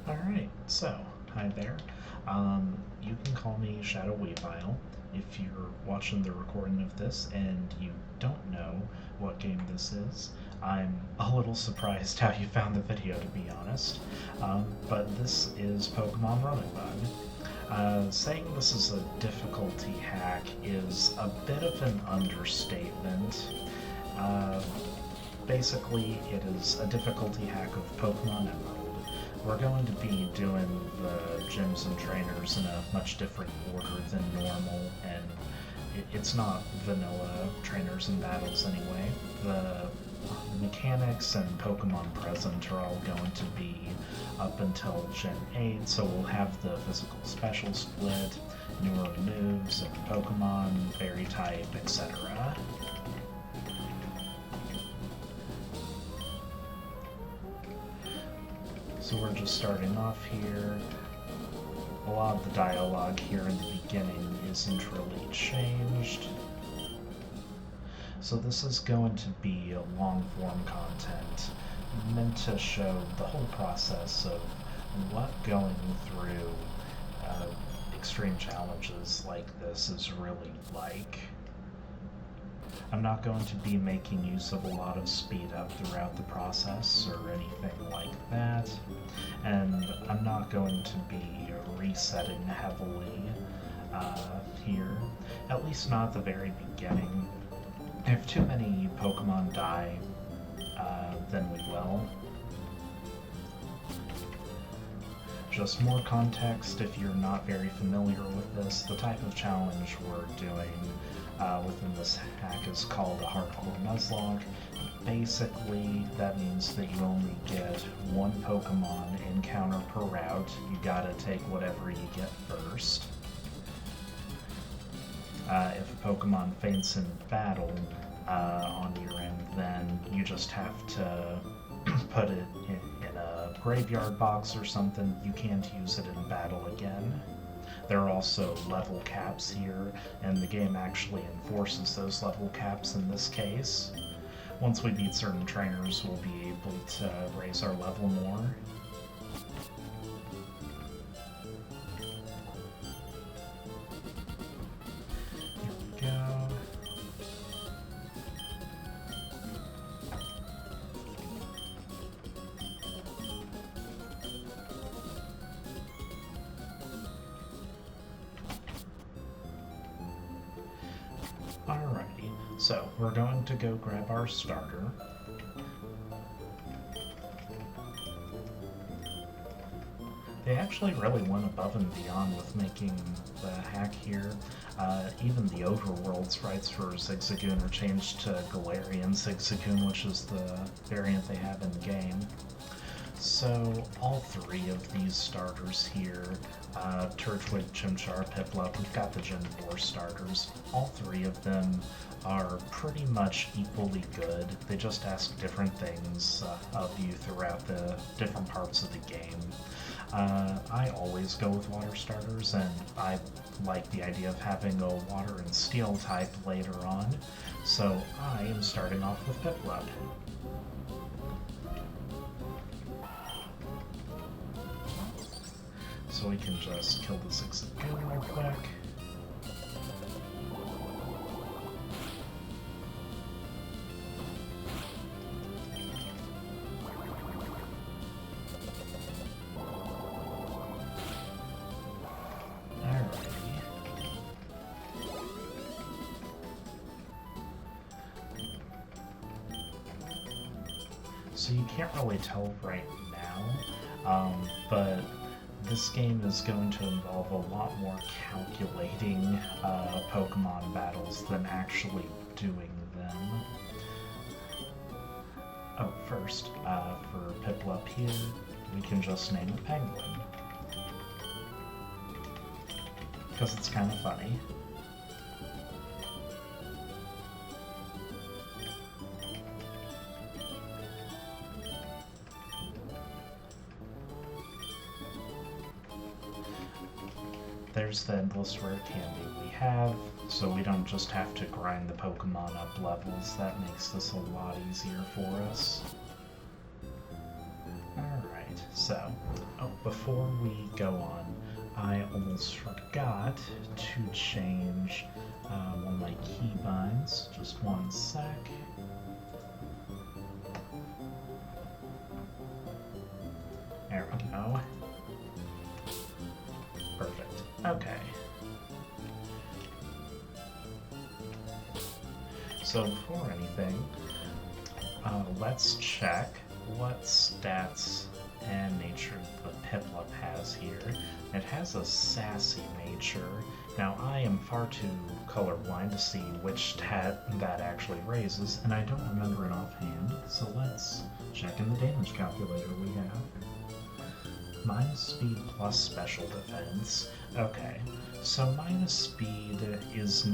Alright, so, hi there. You can call me Shadow Weavile. If you're watching the recording of this and you don't know what game this is, I'm a little surprised how you found the video, to be honest. But this is Pokemon Run and Bun. Saying this is a difficulty hack is a bit of an understatement. Basically, it is a difficulty hack of Pokemon Emerald. We're going to be doing the gyms and trainers in a much different order than normal, and it's not vanilla trainers and battles anyway. The mechanics and Pokemon present are all going to be up until Gen 8, so we'll have the physical special split, newer moves and Pokemon, fairy type, etc. So we're just starting off here. A lot of the dialogue here in the beginning isn't really changed. So this is going to be a long-form content meant to show the whole process of what going through extreme challenges like this is really like. I'm not going to be making use of a lot of speed up throughout the process or anything like that, and I'm not going to be resetting heavily here, at least not at the very beginning. If too many Pokemon die, then we will. Just more context if you're not very familiar with this, the type of challenge we're doing within this hack is called a hardcore Nuzlocke. Basically, that means that you only get one Pokemon encounter per route. You gotta take whatever you get first. If a Pokemon faints in battle on your end, then you just have to put it in a graveyard box or something. You can't use it in battle again. There are also level caps here, and the game actually enforces those level caps in this case. Once we beat certain trainers, we'll be able to raise our level more. Here we go. Alrighty, so we're going to go grab our starter. They actually really went above and beyond with making the hack here. Even the overworld sprites for Zigzagoon are changed to Galarian Zigzagoon, which is the variant they have in the game. So all three of these starters here, Turtwig, Chimchar, Piplup, we've got the Gen 4 starters. All three of them are pretty much equally good. They just ask different things of you throughout the different parts of the game. I always go with water starters, and I like the idea of having a water and steel type later on, so I am starting off with Piplup. So we can just kill the Zigzagoon real quick. So you can't really tell right now, but this game is going to involve a lot more calculating Pokemon battles than actually doing them. Oh, first, for Piplup here, we can just name a penguin. Because it's kind of funny. There's the endless rare candy we have, so we don't just have to grind the Pokemon up levels. That makes this a lot easier for us. Alright, so, before we go on, I almost forgot to change one of my keybinds. Just one sec. There we go. Perfect. Okay. So before anything, let's check what stats and nature the Piplup has here. It has a sassy nature. Now I am far too colorblind to see which stat that actually raises, and I don't remember it offhand, so let's check in the damage calculator we have. Minus speed plus special defense. Okay, so minus speed is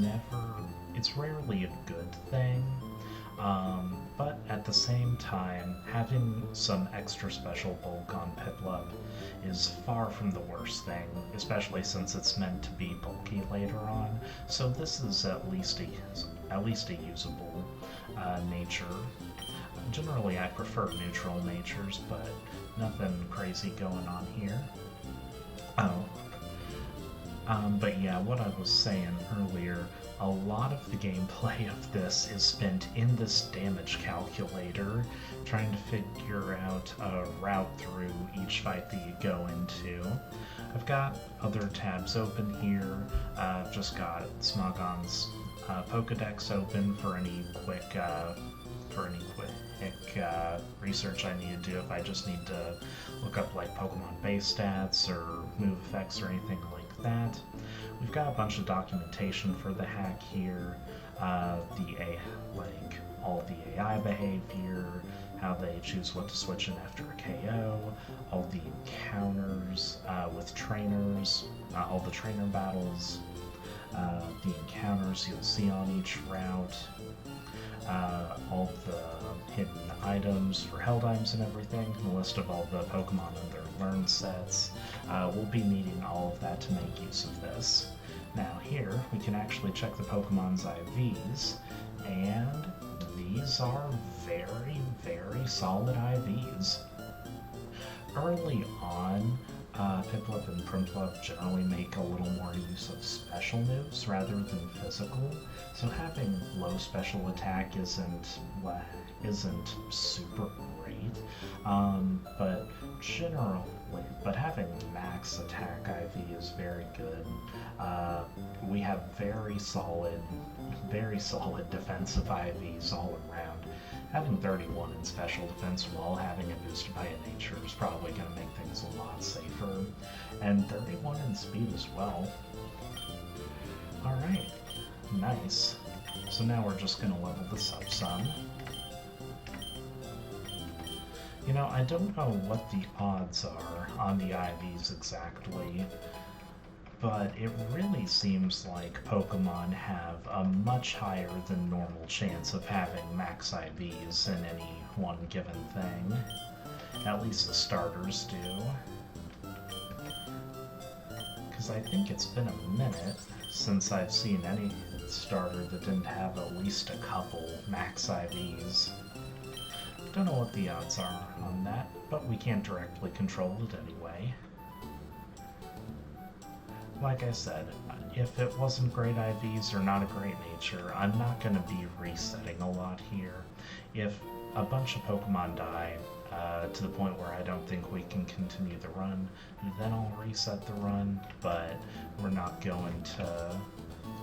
it's rarely a good thing, but at the same time, having some extra special bulk on Piplup is far from the worst thing, especially since it's meant to be bulky later on, so this is at least a usable nature. Generally, I prefer neutral natures, but nothing crazy going on here. But yeah, what I was saying earlier, a lot of the gameplay of this is spent in this damage calculator, trying to figure out a route through each fight that you go into. I've got other tabs open here. I've just got Smogon's Pokedex open for any quick research I need to do if I just need to look up like Pokemon base stats or move effects or anything like that. We've got a bunch of documentation for the hack here, all the AI behavior, how they choose what to switch in after a KO, all the encounters with trainers, all the trainer battles, the encounters you'll see on each route, all the hidden items for held items and everything, the list of all the Pokemon and their learn sets. We'll be needing all of that to make use of this. Now here, we can actually check the Pokemon's IVs, and these are very, very solid IVs. Early on, Piplup and Primlup generally make a little more use of special moves rather than physical, so having low special attack isn't super great, but having max attack IV is very good. We have very solid defensive IVs all around. Having 31 in special defense while having it boosted by a nature is probably going to make things a lot safer. And 31 in speed as well. Alright, nice. So now we're just going to level this up some. You know, I don't know what the odds are on the IVs exactly, but it really seems like Pokemon have a much higher than normal chance of having max IVs in any one given thing. At least the starters do. Because I think it's been a minute since I've seen any starter that didn't have at least a couple max IVs. Don't know what the odds are on that, but we can't directly control it anyway. Like I said, if it wasn't great IVs or not a great nature, I'm not going to be resetting a lot here. If a bunch of Pokemon die to the point where I don't think we can continue the run, then I'll reset the run, but we're not going to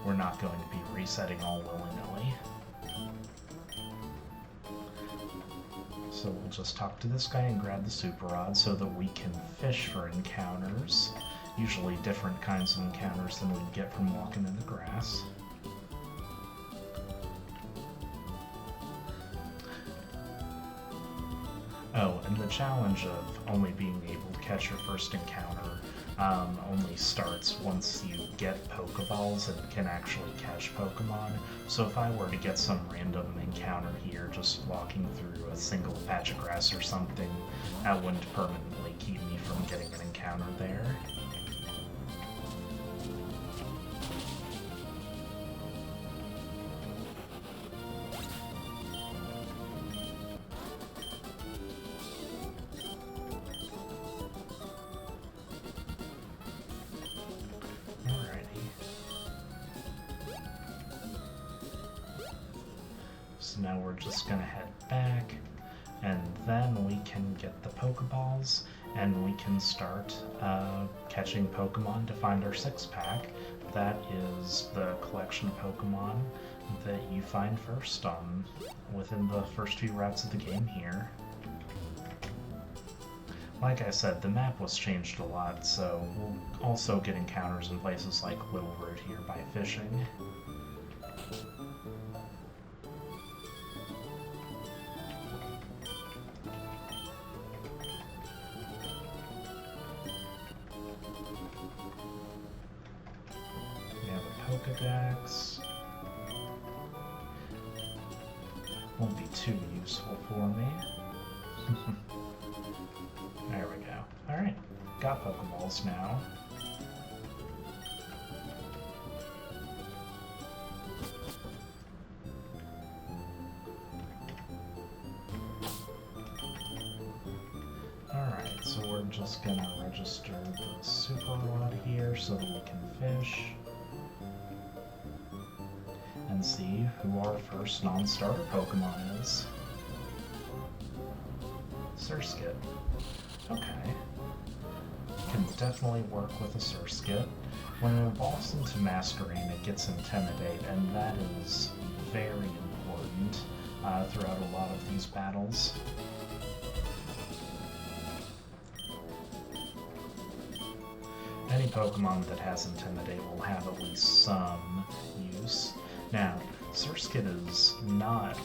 be resetting all willy-nilly. So we'll just talk to this guy and grab the Super Rod so that we can fish for encounters. Usually different kinds of encounters than we'd get from walking in the grass. Oh, and the challenge of only being able to catch your first encounter only starts once you get Pokeballs and can actually catch Pokemon. So if I were to get some random encounter here, just walking through a single patch of grass or something, that wouldn't permanently keep me from getting an encounter there. So now we're just gonna head back, and then we can get the Pokeballs, and we can start catching Pokemon to find our 6-pack. That is the collection of Pokemon that you find first within the first few routes of the game here. Like I said, the map was changed a lot, so we'll also get encounters in places like Little Root here by fishing. We have a Pokedex. Won't be too useful for me. There we go. Alright, got Pokeballs now. Alright, so we're just gonna register the Super Rod here so that we can fish. And see who our first non-starter Pokemon is. Surskit. Okay. Can definitely work with a Surskit. When it evolves into Masquerain, it gets Intimidate, and that is very important throughout a lot of these battles. Any Pokemon that has Intimidate will have at least some use. Now, Surskit is not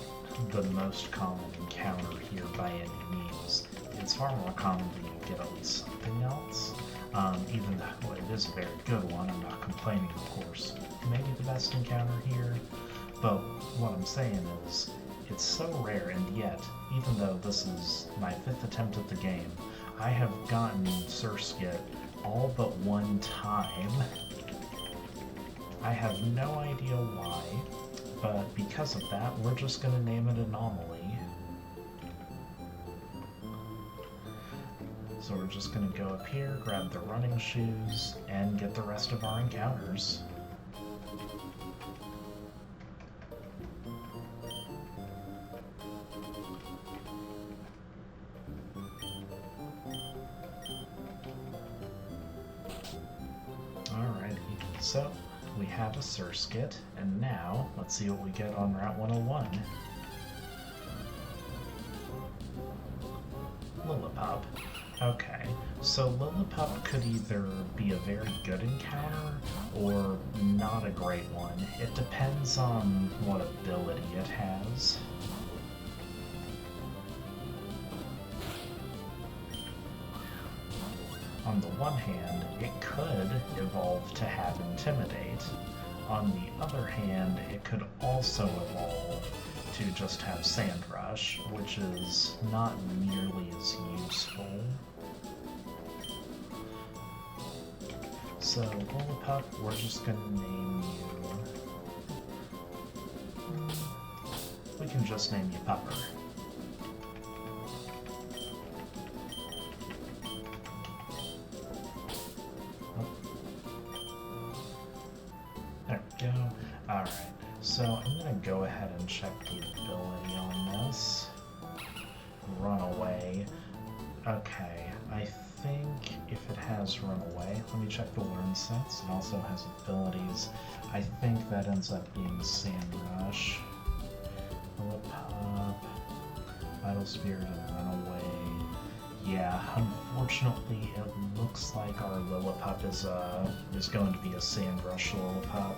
the most common encounter here by any means. It's far more common that you get at least something else. Even though it is a very good one, I'm not complaining, of course. Maybe the best encounter here, but what I'm saying is, it's so rare, and yet, even though this is my 5th attempt at the game, I have gotten Surskit all but one time. I have no idea why, but because of that, we're just going to name it Anomaly. So we're just going to go up here, grab the running shoes, and get the rest of our encounters. Alrighty, so we have a Surskit, and now let's see what we get on Route 101. Lillipup. Okay, so Lillipup could either be a very good encounter or not a great one. It depends on what ability it has. On the one hand, it could evolve to have Intimidate. On the other hand, it could also evolve to just have Sand Rush, which is not nearly as useful. So, Lillipup, we're just gonna name you... We can just name you Pupper. There we go. Alright, so I'm gonna go ahead and check the ability on this. Runaway. Okay, I think if it has Runaway, let me check the learn sets. It also has abilities. I think that ends up being Sand Rush. Lillipup, Vital Spirit, and Runaway. Yeah, unfortunately, it looks like our Lillipup is going to be a Sand Rush Lillipup.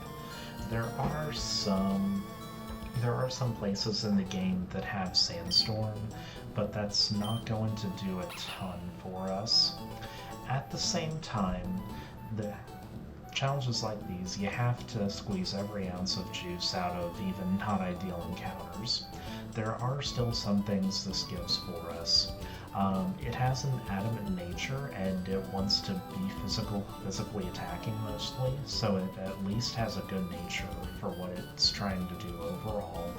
There are some places in the game that have Sandstorm, but that's not going to do a ton for us. At the same time, the challenges like these, you have to squeeze every ounce of juice out of even not ideal encounters. There are still some things this gives for us. It has an adamant nature, and it wants to be physically attacking mostly, so it at least has a good nature for what it's trying to do overall.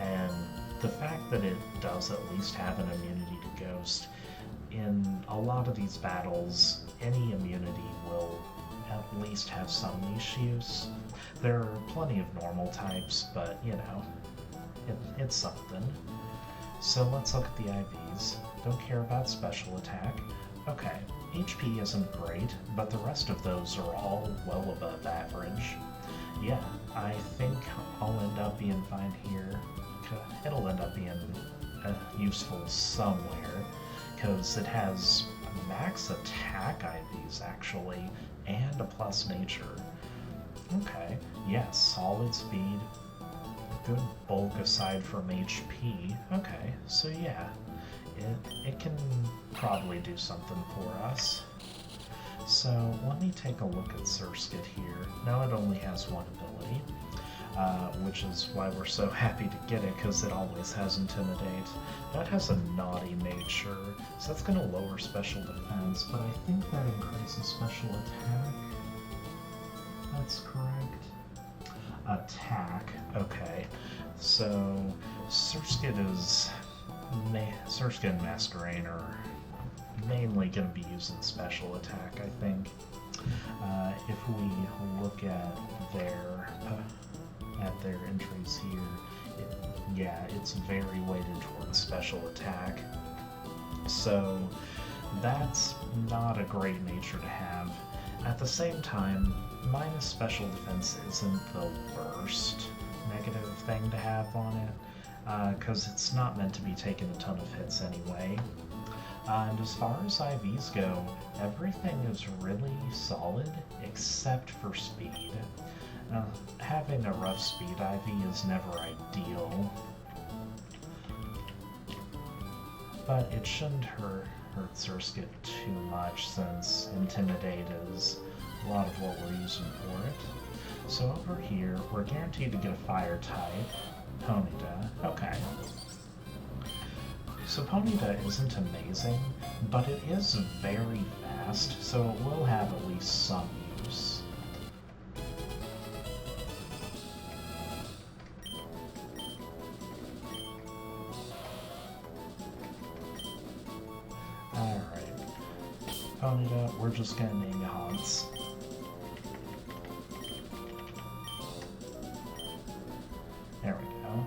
And the fact that it does at least have an immunity to Ghost, in a lot of these battles, any immunity will at least have some niche use. There are plenty of normal types, but you know, it's something. So let's look at the IVs. Don't care about special attack. Okay, HP isn't great, but the rest of those are all well above average. Yeah, I think I'll end up being fine here. It'll end up being useful somewhere, because it has max attack IVs actually, and a plus nature. Okay, yeah, solid speed, good bulk aside from HP. Okay, so yeah, it can probably do something for us. So let me take a look at Surskit here. Now it only has one ability, which is why we're so happy to get it, because it always has Intimidate. That has a naughty nature, so that's going to lower special defense, but I think that increases special attack. That's correct. Attack, okay. So Surskit Surskit and Masquerain are mainly going to be using special attack, I think. If we look at their entries here, yeah, it's very weighted towards special attack. So that's not a great nature to have. At the same time, minus special defense isn't the worst negative thing to have on it, because it's not meant to be taking a ton of hits anyway. And as far as IVs go, everything is really solid except for speed. Having a rough speed IV is never ideal, but it shouldn't hurt Surskit too much, since Intimidate is a lot of what we're using for it. So over here, we're guaranteed to get a fire type, Ponyta. Okay. So Ponyta isn't amazing, but it is very fast, so it will have at least some use. Alright. Ponyta, we're just gonna name you Hans. There we go.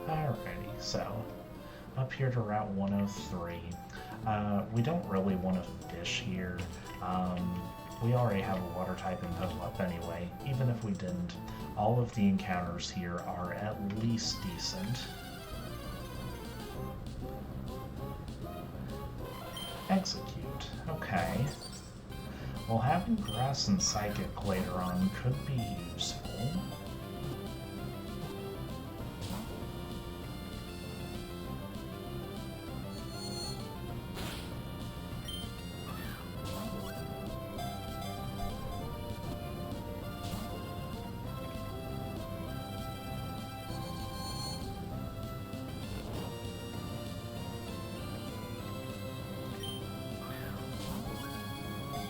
Alrighty, so up here to Route 103. We don't really want to fish here. We already have a water type in Pokemon anyway. Even if we didn't, all of the encounters here are at least decent. Execute. Okay. Well, having Grass and Psychic later on could be useful.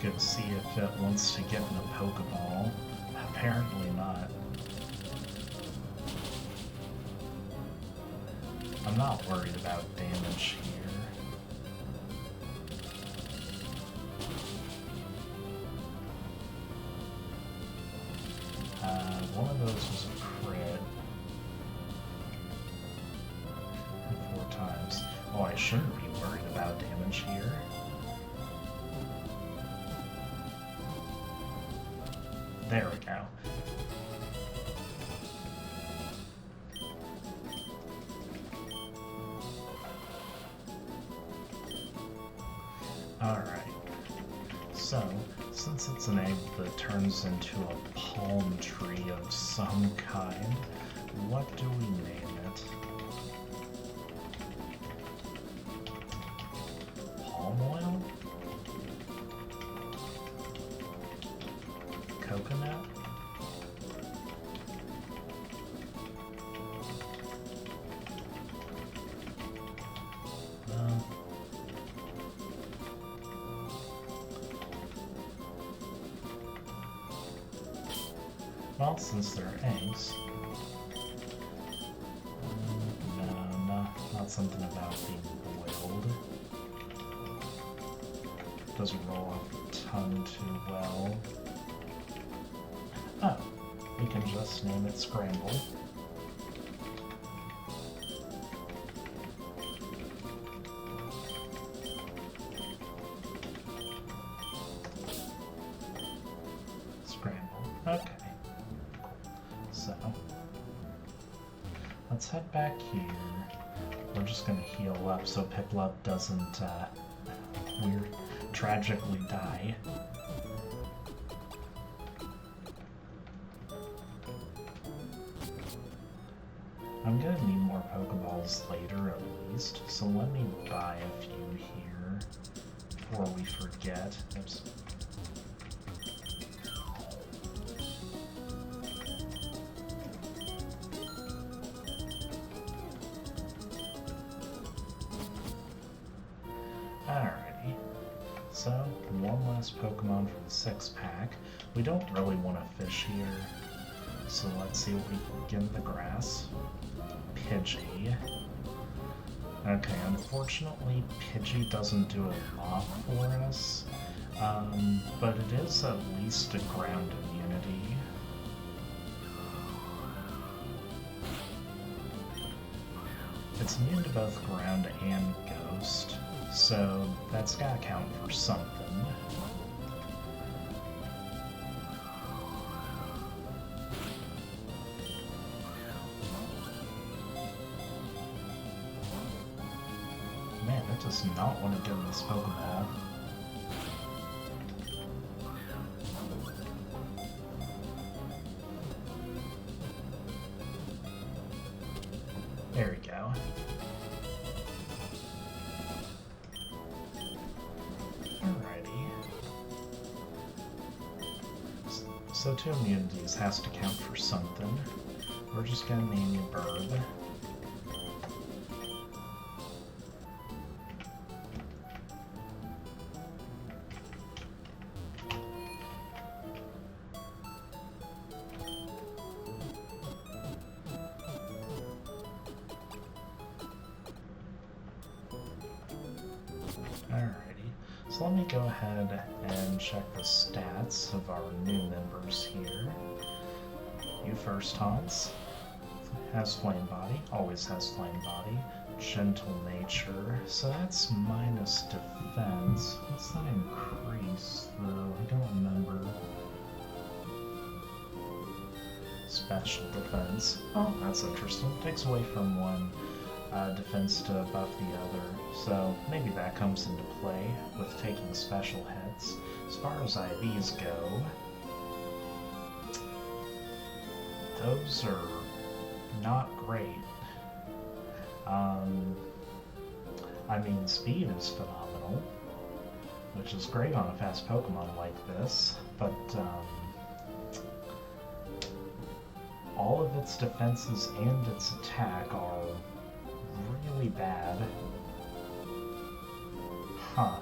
Can see if it wants to get in a Pokeball. Apparently not. I'm not worried about damage here. One of those was a crit. 4 times. Oh, I shouldn't be worried about damage here. There we go. Alright. So, since it's an egg that turns into a palm tree of some kind, what do we name it? Palm oil? Coconut? Well, since they're eggs, no, not something about being boiled. Doesn't roll off the tongue too well. Oh, we can just name it Scramble. Scramble. Okay. So, let's head back here. We're just gonna heal up so Piplup doesn't, tragically die. I'm gonna need more Pokeballs later at least, so let me buy a few here before we forget. Oops. Alrighty, so one last Pokemon for the 6-pack. We don't really want a fish here, so let's see what we can get in the grass. Pidgey. Okay, unfortunately Pidgey doesn't do a lot for us, but it is at least a ground immunity. It's immune to both ground and ghost, so that's gotta count for something. Man, it does not want to get in this Pokeball. There we go. Alrighty. So 2 immunities has to count for something. We're just gonna name you Bird. Alrighty, so let me go ahead and check the stats of our new members here. You first, Hans. Has Flame Body, always has Flame Body. Gentle Nature, so that's minus defense. What's that increase, though? I don't remember. Special defense. Oh, that's interesting. Takes away from one defense to buff the other, so maybe that comes into play with taking special hits. As far as IVs go, those are not great. I mean, speed is phenomenal, which is great on a fast Pokemon like this, but all of its defenses and its attack are really bad. Huh.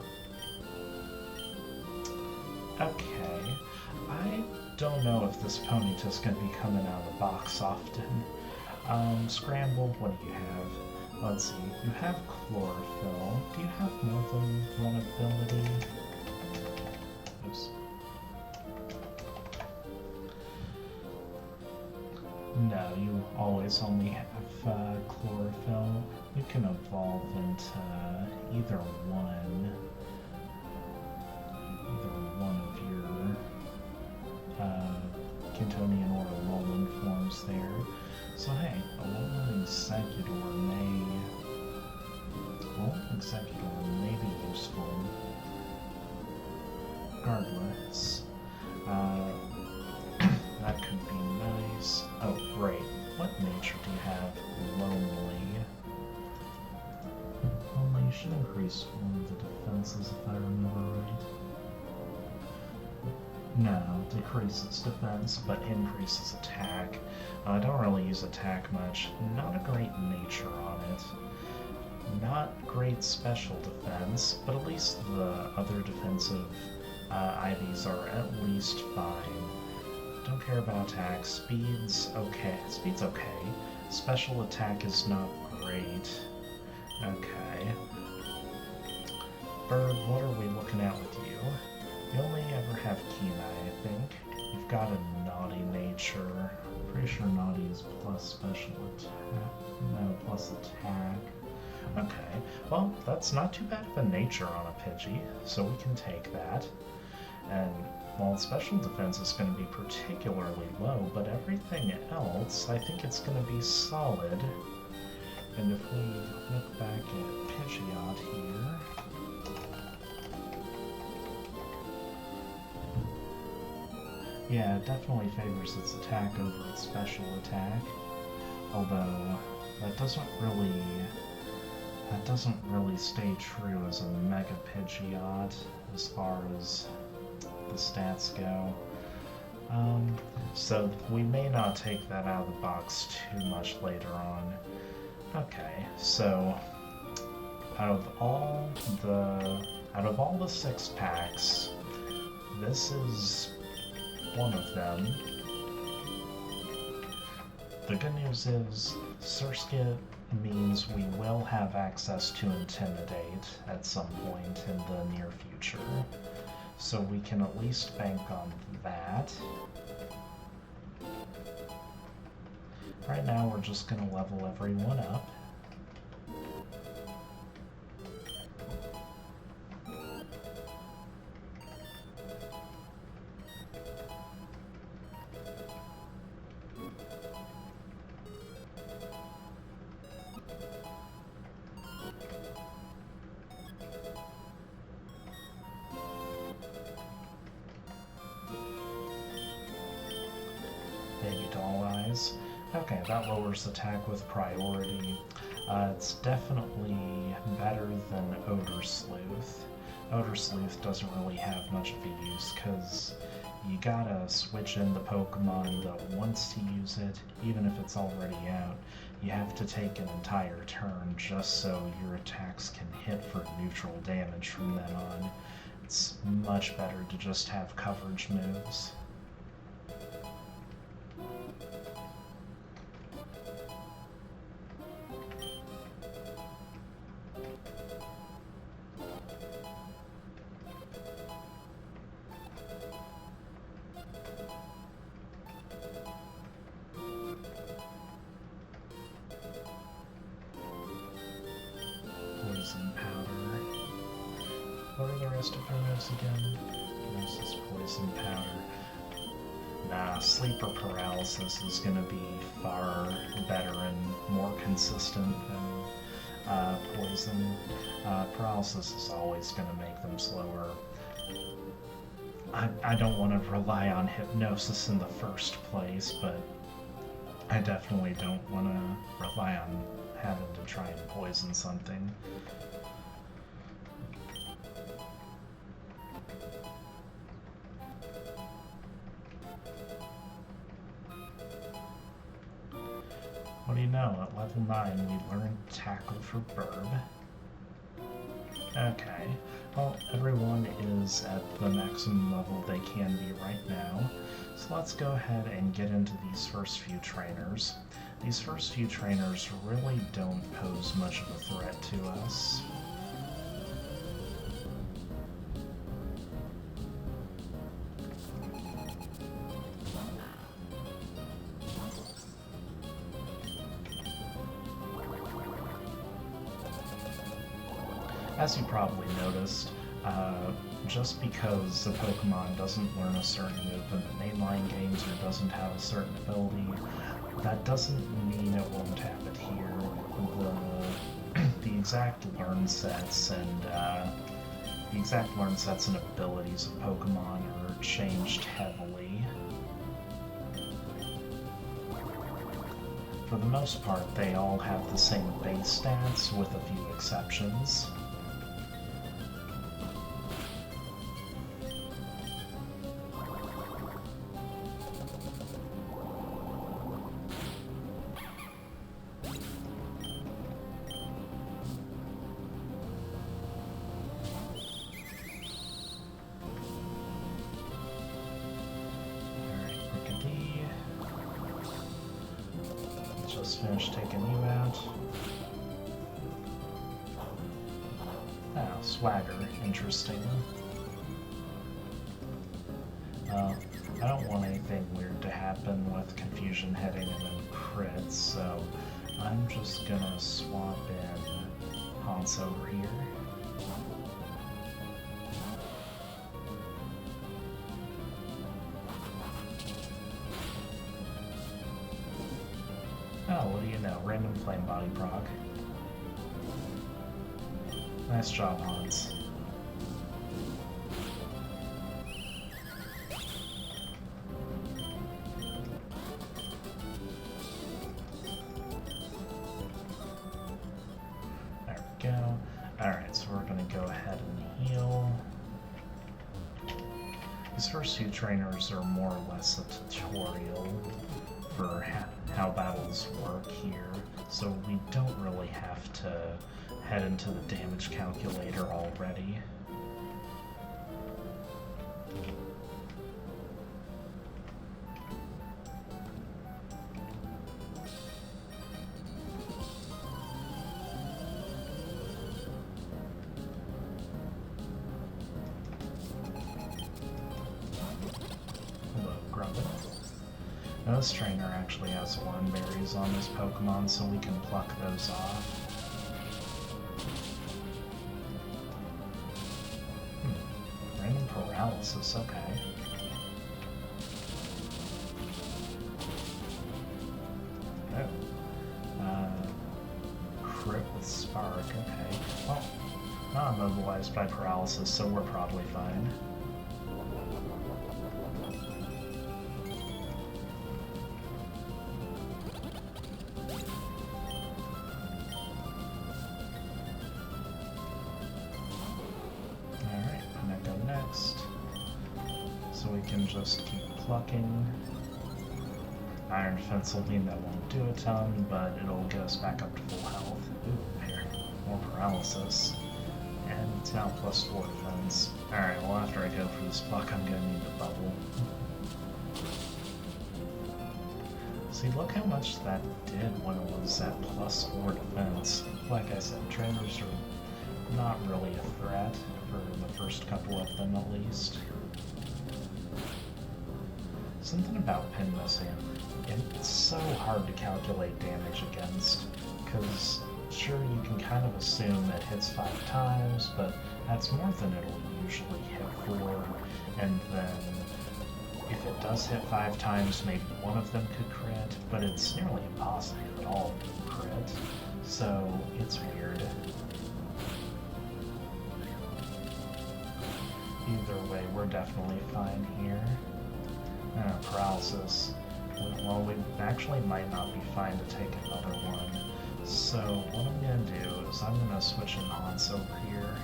Okay. I don't know if this Ponyta's gonna be coming out of the box often. Scramble, what do you have? Let's see, you have Chlorophyll. Do you have more than one ability? Oops. No, you always only have Chlorophyll. You can evolve into either one of your Cantonian or Alolan forms there. So hey, Alolan Executor may be useful. Regardless, that could be nice. Oh, great. What nature do you have? Lonely. Only you should increase one of the defenses if I remember right. No, decreases defense, but increases attack. I don't really use attack much. Not a great nature on it. Not great special defense, but at least the other defensive IVs are at least fine. Don't care about attack. Speed's okay. Speed's okay. Special attack is not great. Okay. Bird, what are we looking at with you? You only ever have Kenai, I think. You've got a naughty nature. pretty sure naughty is plus special attack. No, plus attack. Okay, well, that's not too bad of a nature on a Pidgey, so we can take that. And while special defense is going to be particularly low, but everything else, I think it's going to be solid. And if we look back at Pidgeot here, yeah, it definitely favors its attack over its special attack. Although that doesn't really stay true as a Mega Pidgeot as far as the stats go. So we may not take that out of the box too much later on. Okay, so out of all the 6 packs, this is one of them. The good news is Surskit means we will have access to Intimidate at some point in the near future. So we can at least bank on that. Right now we're just going to level everyone up. Baby doll eyes. Okay, that lowers attack with priority. It's definitely better than Odor Sleuth. Odor Sleuth doesn't really have much of a use because you gotta switch in the Pokemon that wants to use it, even if it's already out. You have to take an entire turn just so your attacks can hit for neutral damage from then on. It's much better to just have coverage moves. Poison powder. What are the rest of her moves again? This is poison powder. Nah, sleeper paralysis is gonna be far better and more consistent than poison. Paralysis is always gonna make them slower. I don't want to rely on hypnosis in the first place, but I definitely don't want to rely on having to try and poison something. What do you know, at level 9 we learned Tackle for Burb. Okay, well, everyone is at the maximum level they can be right now, so let's go ahead and get into these first few trainers. These first few trainers really don't pose much of a threat to us. As you probably noticed, just because the Pokemon doesn't learn a certain move in the mainline games or doesn't have a certain ability, that doesn't mean it won't have it here. The exact learn sets and abilities of Pokemon are changed heavily. For the most part, they all have the same base stats with a few exceptions. Just finished taking you out. Oh, Swagger, interesting. I don't want anything anything weird to happen with confusion hitting and then crits, so I'm just gonna swap in Hans over here. Oh, what do you know? Random flame body proc. Nice job, Hans. There we go. Alright, so we're gonna go ahead and heal. These first few trainers are more or less a tutorial for how battles work here, so we don't really have to head into the damage calculator already. Hello, Grunt. Now this trainer actually has one berries on this Pokemon, so we can pluck those off. Random paralysis, okay. Oh. Crit with Spark, okay. Well, not immobilized by paralysis, so we're probably fine. So we can just keep plucking. Iron Defense will mean that won't do a ton, but it'll get us back up to full health. Ooh, here. More paralysis. And it's now +4 defense. Alright, well after I go for this pluck, I'm gonna need to bubble. See, look how much that did when it was at +4 defense. Like I said, trainers are not really a threat, for the first couple of them at least. Something about pin missing. It's so hard to calculate damage against, because sure, you can kind of assume it hits 5 times, but that's more than it'll usually hit for, and then if it does hit 5 times, maybe one of them could crit, but it's nearly impossible that all of them crit, so it's weird. Either way, we're definitely fine here. Paralysis. Well, we actually might not be fine to take another one. So what I'm going to do is I'm going to switch in Hans over here.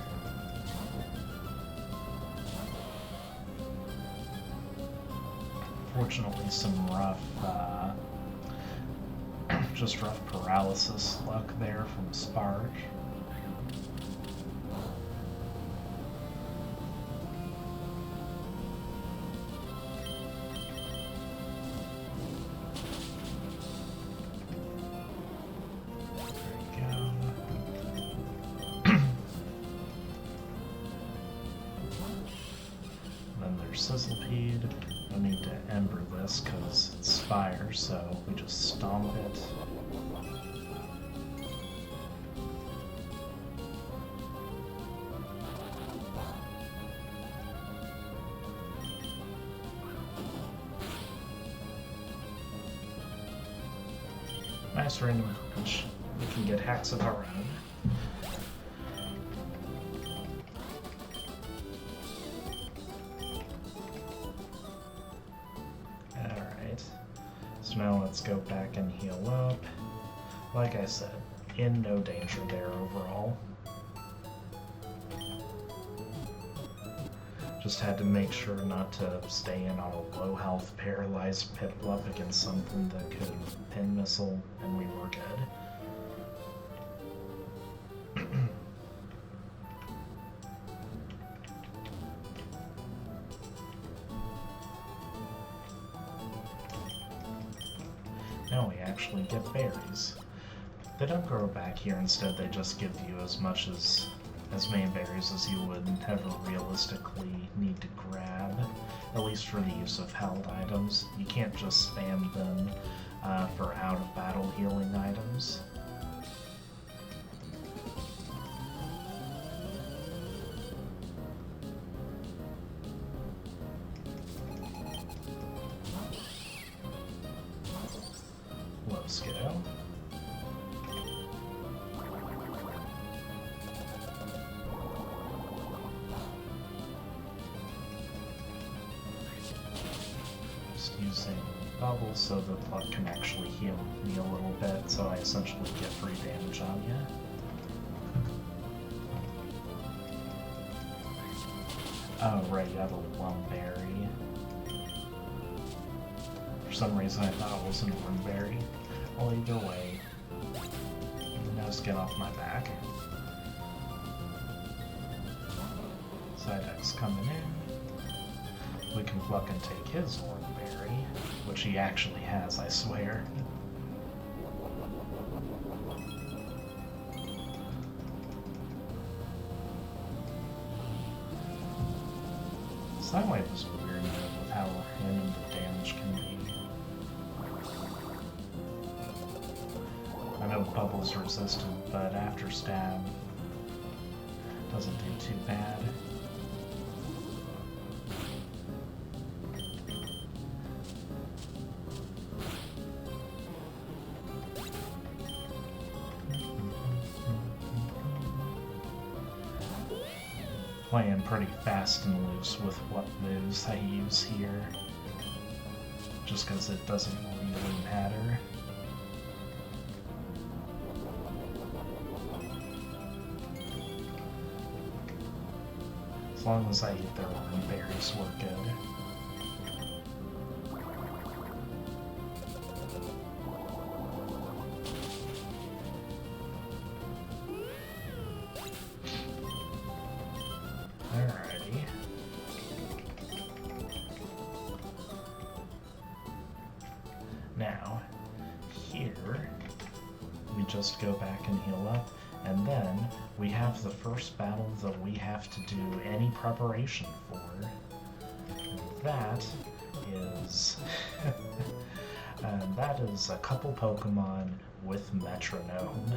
Fortunately, some rough, just rough paralysis luck there from Spark. Sizzlepede. I need to ember this because it's fire, so we just stomp it. Nice random punch. We can get hacks of our own. Now let's go back and heal up. Like I said, in no danger there overall. Just had to make sure not to stay in on a low health paralyzed Pitbull up against something that could pin missile, and we were good. Now we actually get berries. They don't grow back here, instead they just give you as many berries as you would ever realistically need to grab. at least for the use of held items. You can't just spam them for out-of-battle healing items. Let's go. Using bubbles so the pluck can actually heal me a little bit, so I essentially get free damage on you. Oh right, you have a Lumberry. For some reason I thought it was an Oranberry. Well, either way, now just get off my back. Psyduck's coming in. We can pluck and take his Oranberry, which he actually has, I swear. Sidewave is weird with how random the damage can be. I know Bubble's resistant, but after stab doesn't do too bad. Playing pretty fast and loose with what moves I use here, just because it doesn't really matter. As long as I eat their own berries, we're good. Alrighty. Now, here, we just go back and heal up, and then we have the first battle that we have to do any preparation for. That is... that is a couple Pokemon with Metronome.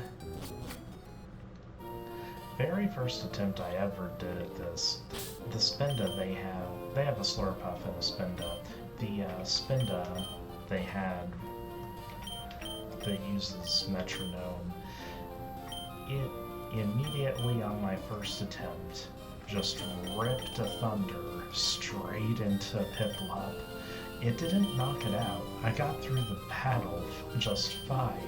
Very first attempt I ever did at this. The Spinda they have a Slurpuff and a Spinda. The Spinda they had that uses Metronome. It immediately on my first attempt just ripped a Thunder straight into Piplup. It didn't knock it out. I got through the battle just fine.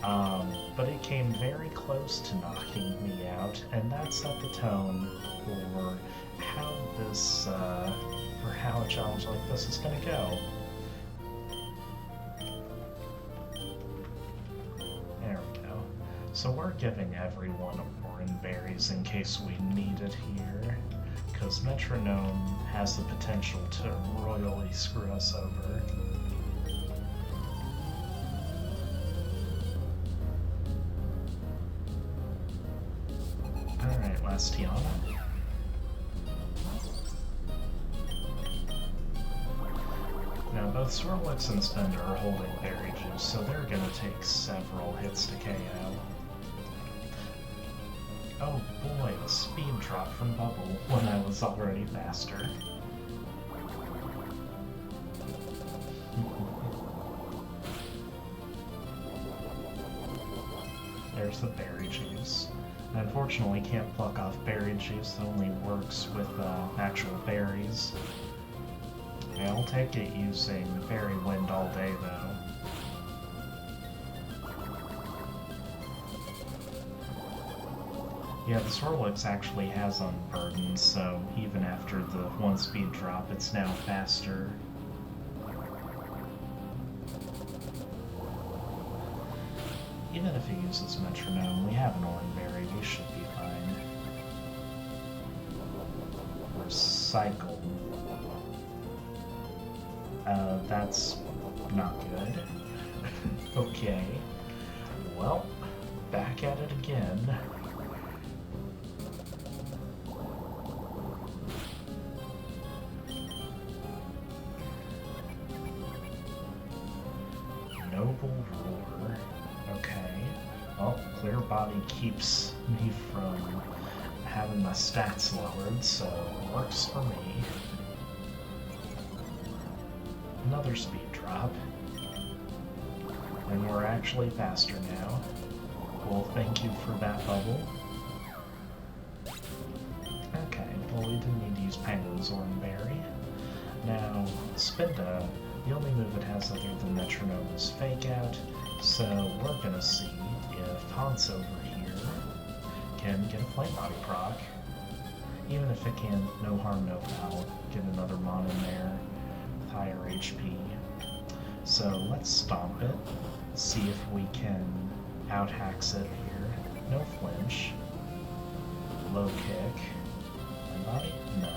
But it came very close to knocking me out, and that set the tone for how this, for how a challenge like this is gonna go. There we go. So we're giving everyone Oranberries in case we need it here, because Metronome has the potential to royally screw us over. Alright, last Tiana. Now both Swirlix and Spender are holding Berry Juice, so they're gonna take several hits to KO. Oh boy, the speed drop from Bubble when I was already faster. There's the Berry Juice. Unfortunately, can't pluck off Berry Juice, that only works with actual berries. I'll take it using Fairy Wind all day, though. Yeah, the Swirlix actually has Unburden, so even after the 1 speed drop, it's now faster. Even if he uses Metronome, we have an Oranberry, we should be fine. Recycle. That's not good. Okay. Well, back at it again. Noble ruler. Okay. Well, clear body keeps me from having my stats lowered, so it works for me. Another speed drop. And we're actually faster now. Well, thank you for that bubble. Okay, well we didn't need to use Penguin's Berry. Now, Spinda, the only move it has other than Metronome is Fake Out, so we're gonna see if Hans over here can get a Flame Body proc. Even if it can, no harm, no foul. Get another Mon in there with higher HP. So let's stomp it, see if we can out-hax it here. No flinch. Low kick. Flame Body? No.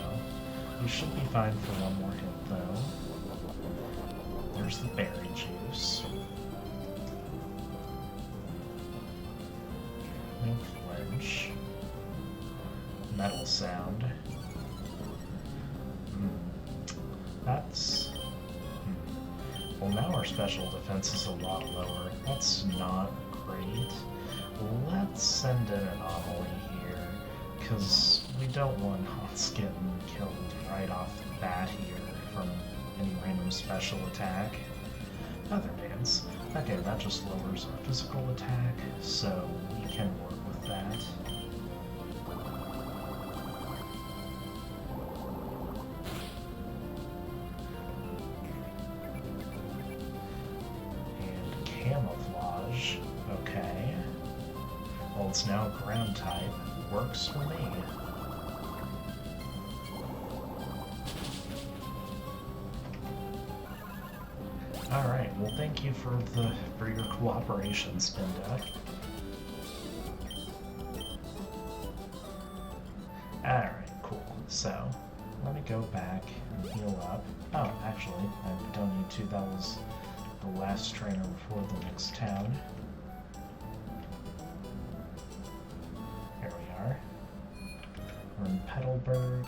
We should be fine for one more hit, though. There's the berry juice. No flinch. Metal sound. That's... Well, now our special defense is a lot lower. That's not great. Let's send in an anomaly here, because we don't want Hans getting killed right off the bat here from any random special attack. Feather Dance. Okay, that just lowers our physical attack, so we can work with that. And Camouflage. Okay. Well, it's now ground type. Works for me. Alright, well thank you for your cooperation, Spinda. Alright, cool. So, let me go back and heal up. Oh, actually, I don't need to. That was the last trainer before the next town. Here we are. We're in Petalburg.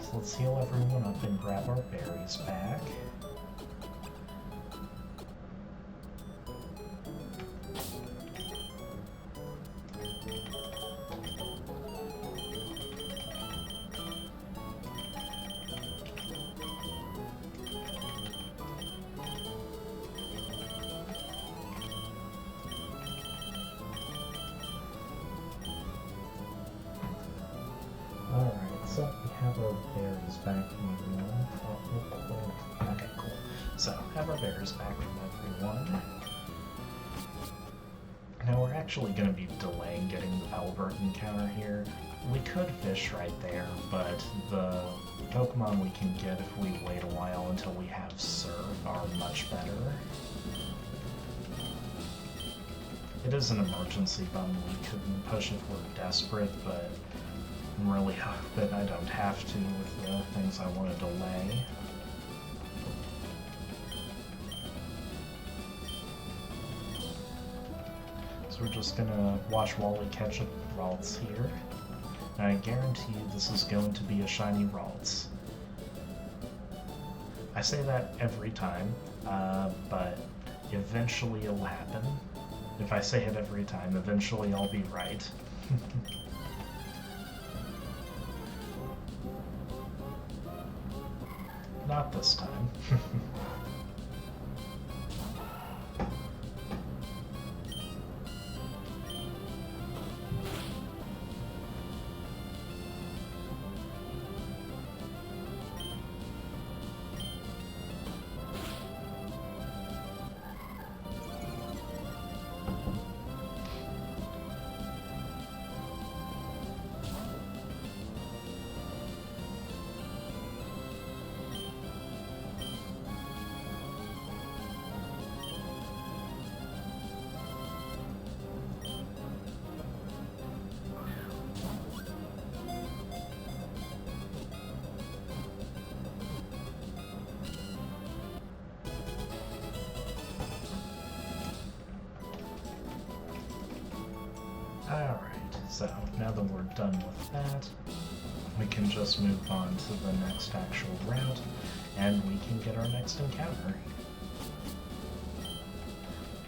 So let's heal everyone up and grab our berries back. So we have our berries back from everyone. Oh, okay, cool. So, have our berries back from everyone. Now we're actually going to be delaying getting the Petalburg encounter here. We could fish right there, but the Pokemon we can get if we wait a while until we have Surf are much better. It is an emergency button we couldn't push if we're desperate, but I'm really hope that I don't have to with the things I want to delay. So we're just gonna watch Wally catch up with Ralts here. And I guarantee you this is going to be a shiny Ralts. I say that every time, but eventually it'll happen. If I say it every time, eventually I'll be right. Not this time. Alright, so now that we're done with that, we can just move on to the next actual route, and we can get our next encounter.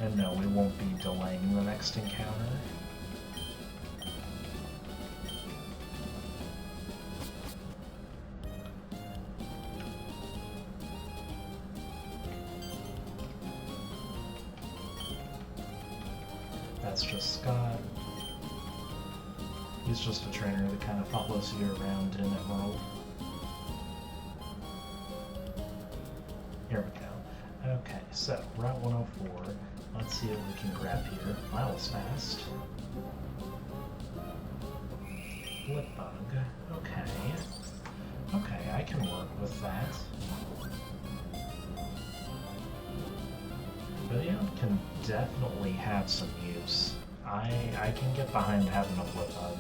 And no, we won't be delaying the next encounter. That's just Scott. He's just a trainer that kind of follows you around in Emerald. Here we go. Okay, so Route 104. Let's see what we can grab here. That was fast. Flip bug. Okay. Okay, I can work with that. Billion can definitely have some use. I can get behind having a flip bug.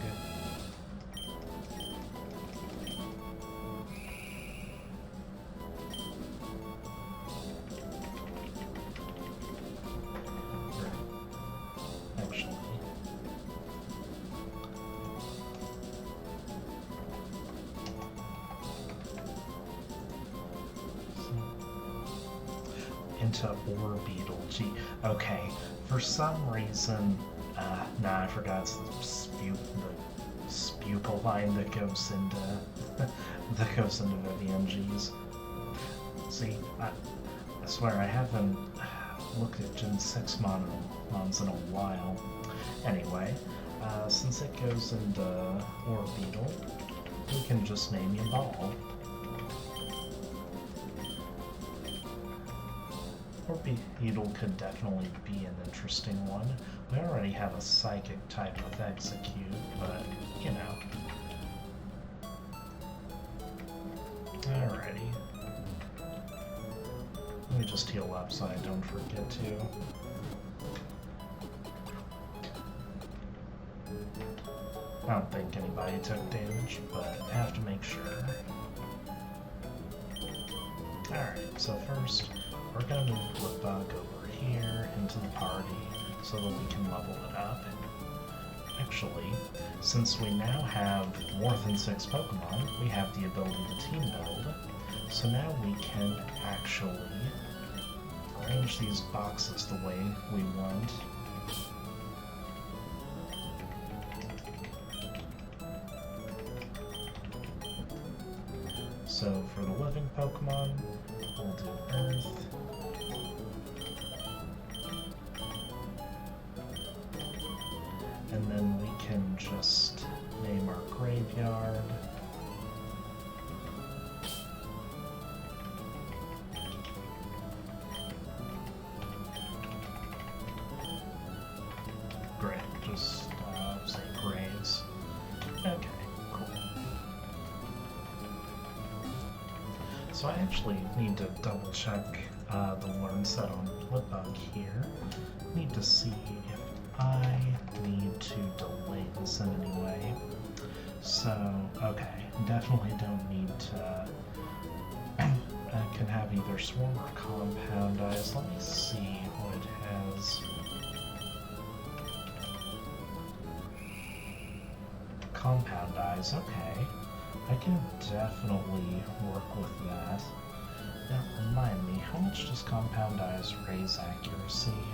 Into ore beetle. Gee, okay. For some reason, nah, I forgot it's the spupal line that goes into VMGs. See, I swear I haven't looked at Gen 6 mons in a while. Anyway, since it goes into ore beetle, we can just name you Ball. Beetle could definitely be an interesting one. We already have a psychic type with execute, but you know. Alrighty. Let me just heal up so I don't forget to. I don't think anybody took damage, but I have to make sure. Alright, so first, we're going to move Flip Bug over here into the party so that we can level it up. Actually, since we now have more than 6 Pokemon, we have the ability to team build. So now we can actually arrange these boxes the way we want. So for the living Pokemon, we'll do Earth. And then we can just name our graveyard. Great, just say graves. Okay, cool. So I actually need to double check the learn set on Flipbug here. Need to see if I need to delay this in any way. So, okay, definitely don't need to. I can have either Swarm or Compound Eyes. Let me see what it has. Compound Eyes, okay. I can definitely work with that. Now, remind me, how much does Compound Eyes raise accuracy?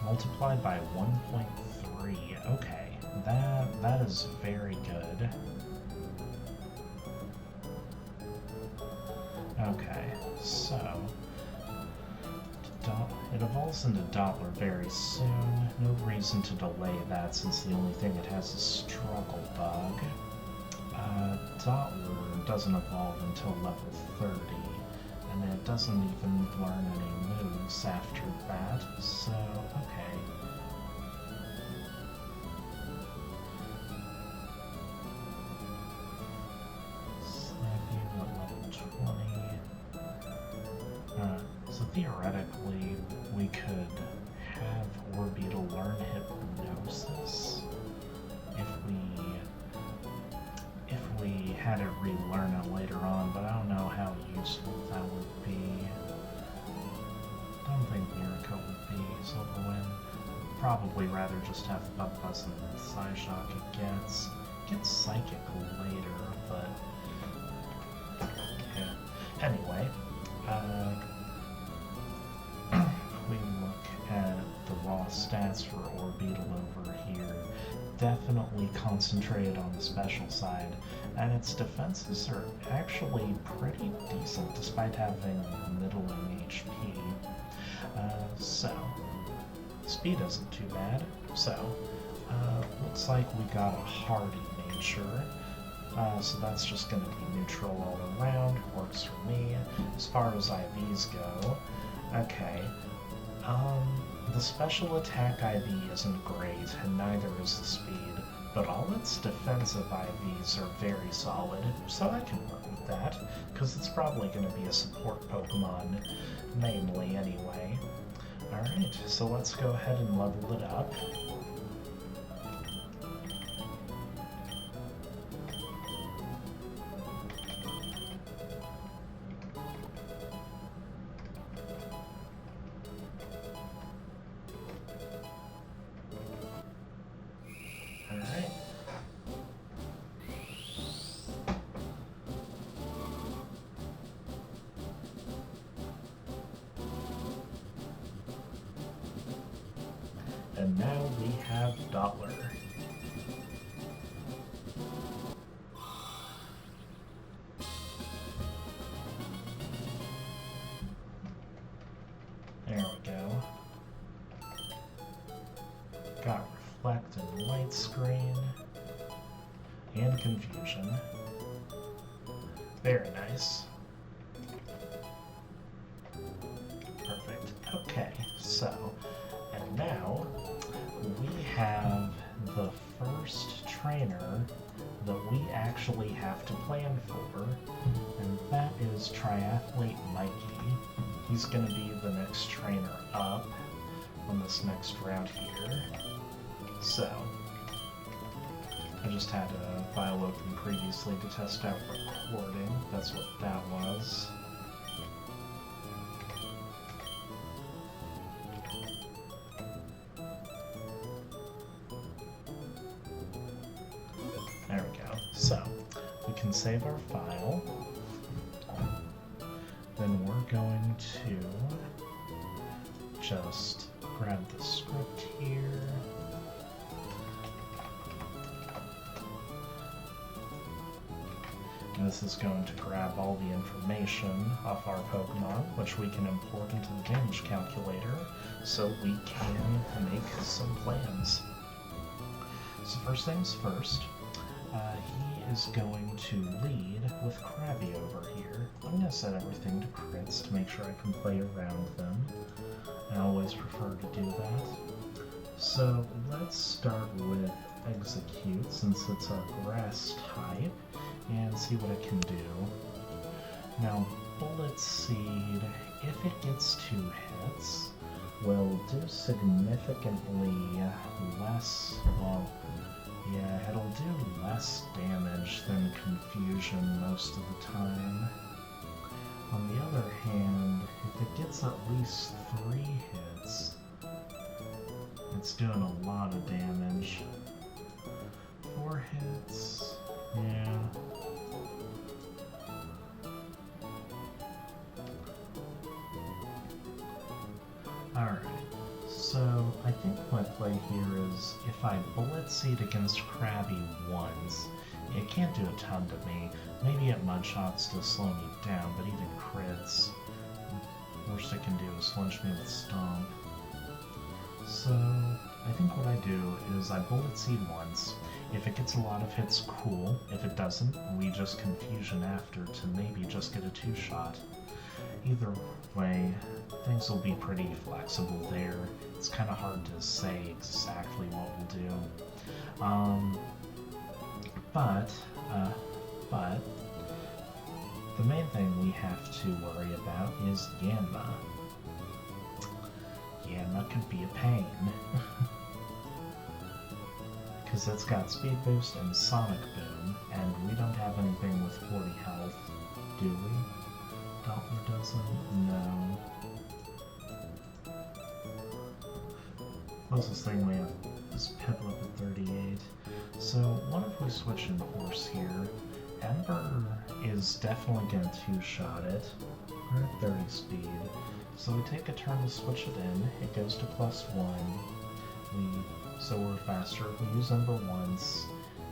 Multiplied by 1.3. Okay, that is very good. Okay, so it evolves into Doppler very soon. No reason to delay that since the only thing it has is Struggle Bug. Doppler doesn't evolve until level 30, and it doesn't even learn any moves after that, so okay. Snappy, what, level 20? So theoretically, we could have Orbeetle learn Hypnosis if we had it relearn it later on, but I don't know how useful that would be. I don't think Miracle would be Silver Wind. Probably rather just have Buzz and Psyshock it gets Psychic later, but yeah. Anyway, we look stats for Orbeetle over here. Definitely concentrated on the special side, and its defenses are actually pretty decent despite having middling HP. So, speed isn't too bad. So, looks like we got a hardy nature. So that's just going to be neutral all around. Works for me. As far as IVs go, okay. The special attack IV isn't great, and neither is the speed, but all its defensive IVs are very solid, so I can work with that, because it's probably going to be a support Pokemon, mainly anyway. Alright, so let's go ahead and level it up. Alright. And now we have Doppler. There we go. Got Reflect and Light Screen. And Confusion. Very nice. Perfect. Okay, so, and now we have the first trainer that we actually have to plan for, and that is Triathlete Mikey. He's going to be the next trainer up on this next route here. So, I just had a file open previously to test out recording. That's what that was. There we go. So, we can save our file. Then we're going to just grab the script here. This is going to grab all the information off our Pokemon, which we can import into the damage calculator, so we can make some plans. So first things first, he is going to lead with Krabby over here. I'm going to set everything to crits to make sure I can play around them. I always prefer to do that. So let's start with Execute, since it's our grass type, and see what it can do. Now, Bullet Seed, if it gets 2 hits, will do significantly less, well, yeah, it'll do less damage than Confusion most of the time. On the other hand, if it gets at least 3 hits, it's doing a lot of damage. 4 hits, yeah. Alright, so I think my play here is if I Bullet Seed against Krabby once, it can't do a ton to me. Maybe at Mudshots to slow me down, but even crits, worst it can do is flinch me with Stomp. So I think what I do is I Bullet Seed once. If it gets a lot of hits, cool. If it doesn't, we just Confusion after to maybe just get a 2-shot. Either way, things will be pretty flexible there. It's kind of hard to say exactly what we'll do. But the main thing we have to worry about is Yanma. Yanma could be a pain. Because it's got Speed Boost and Sonic Boom, and we don't have anything with 40 health, do we? Doppler doesn't? No. Closest thing we have is Piplup at 38. So, what if we switch in Horse here? Ember is definitely going to 2-shot it. We're at 30 speed. So we take a turn to switch it in. It goes to +1. So we're faster. If we use Ember once,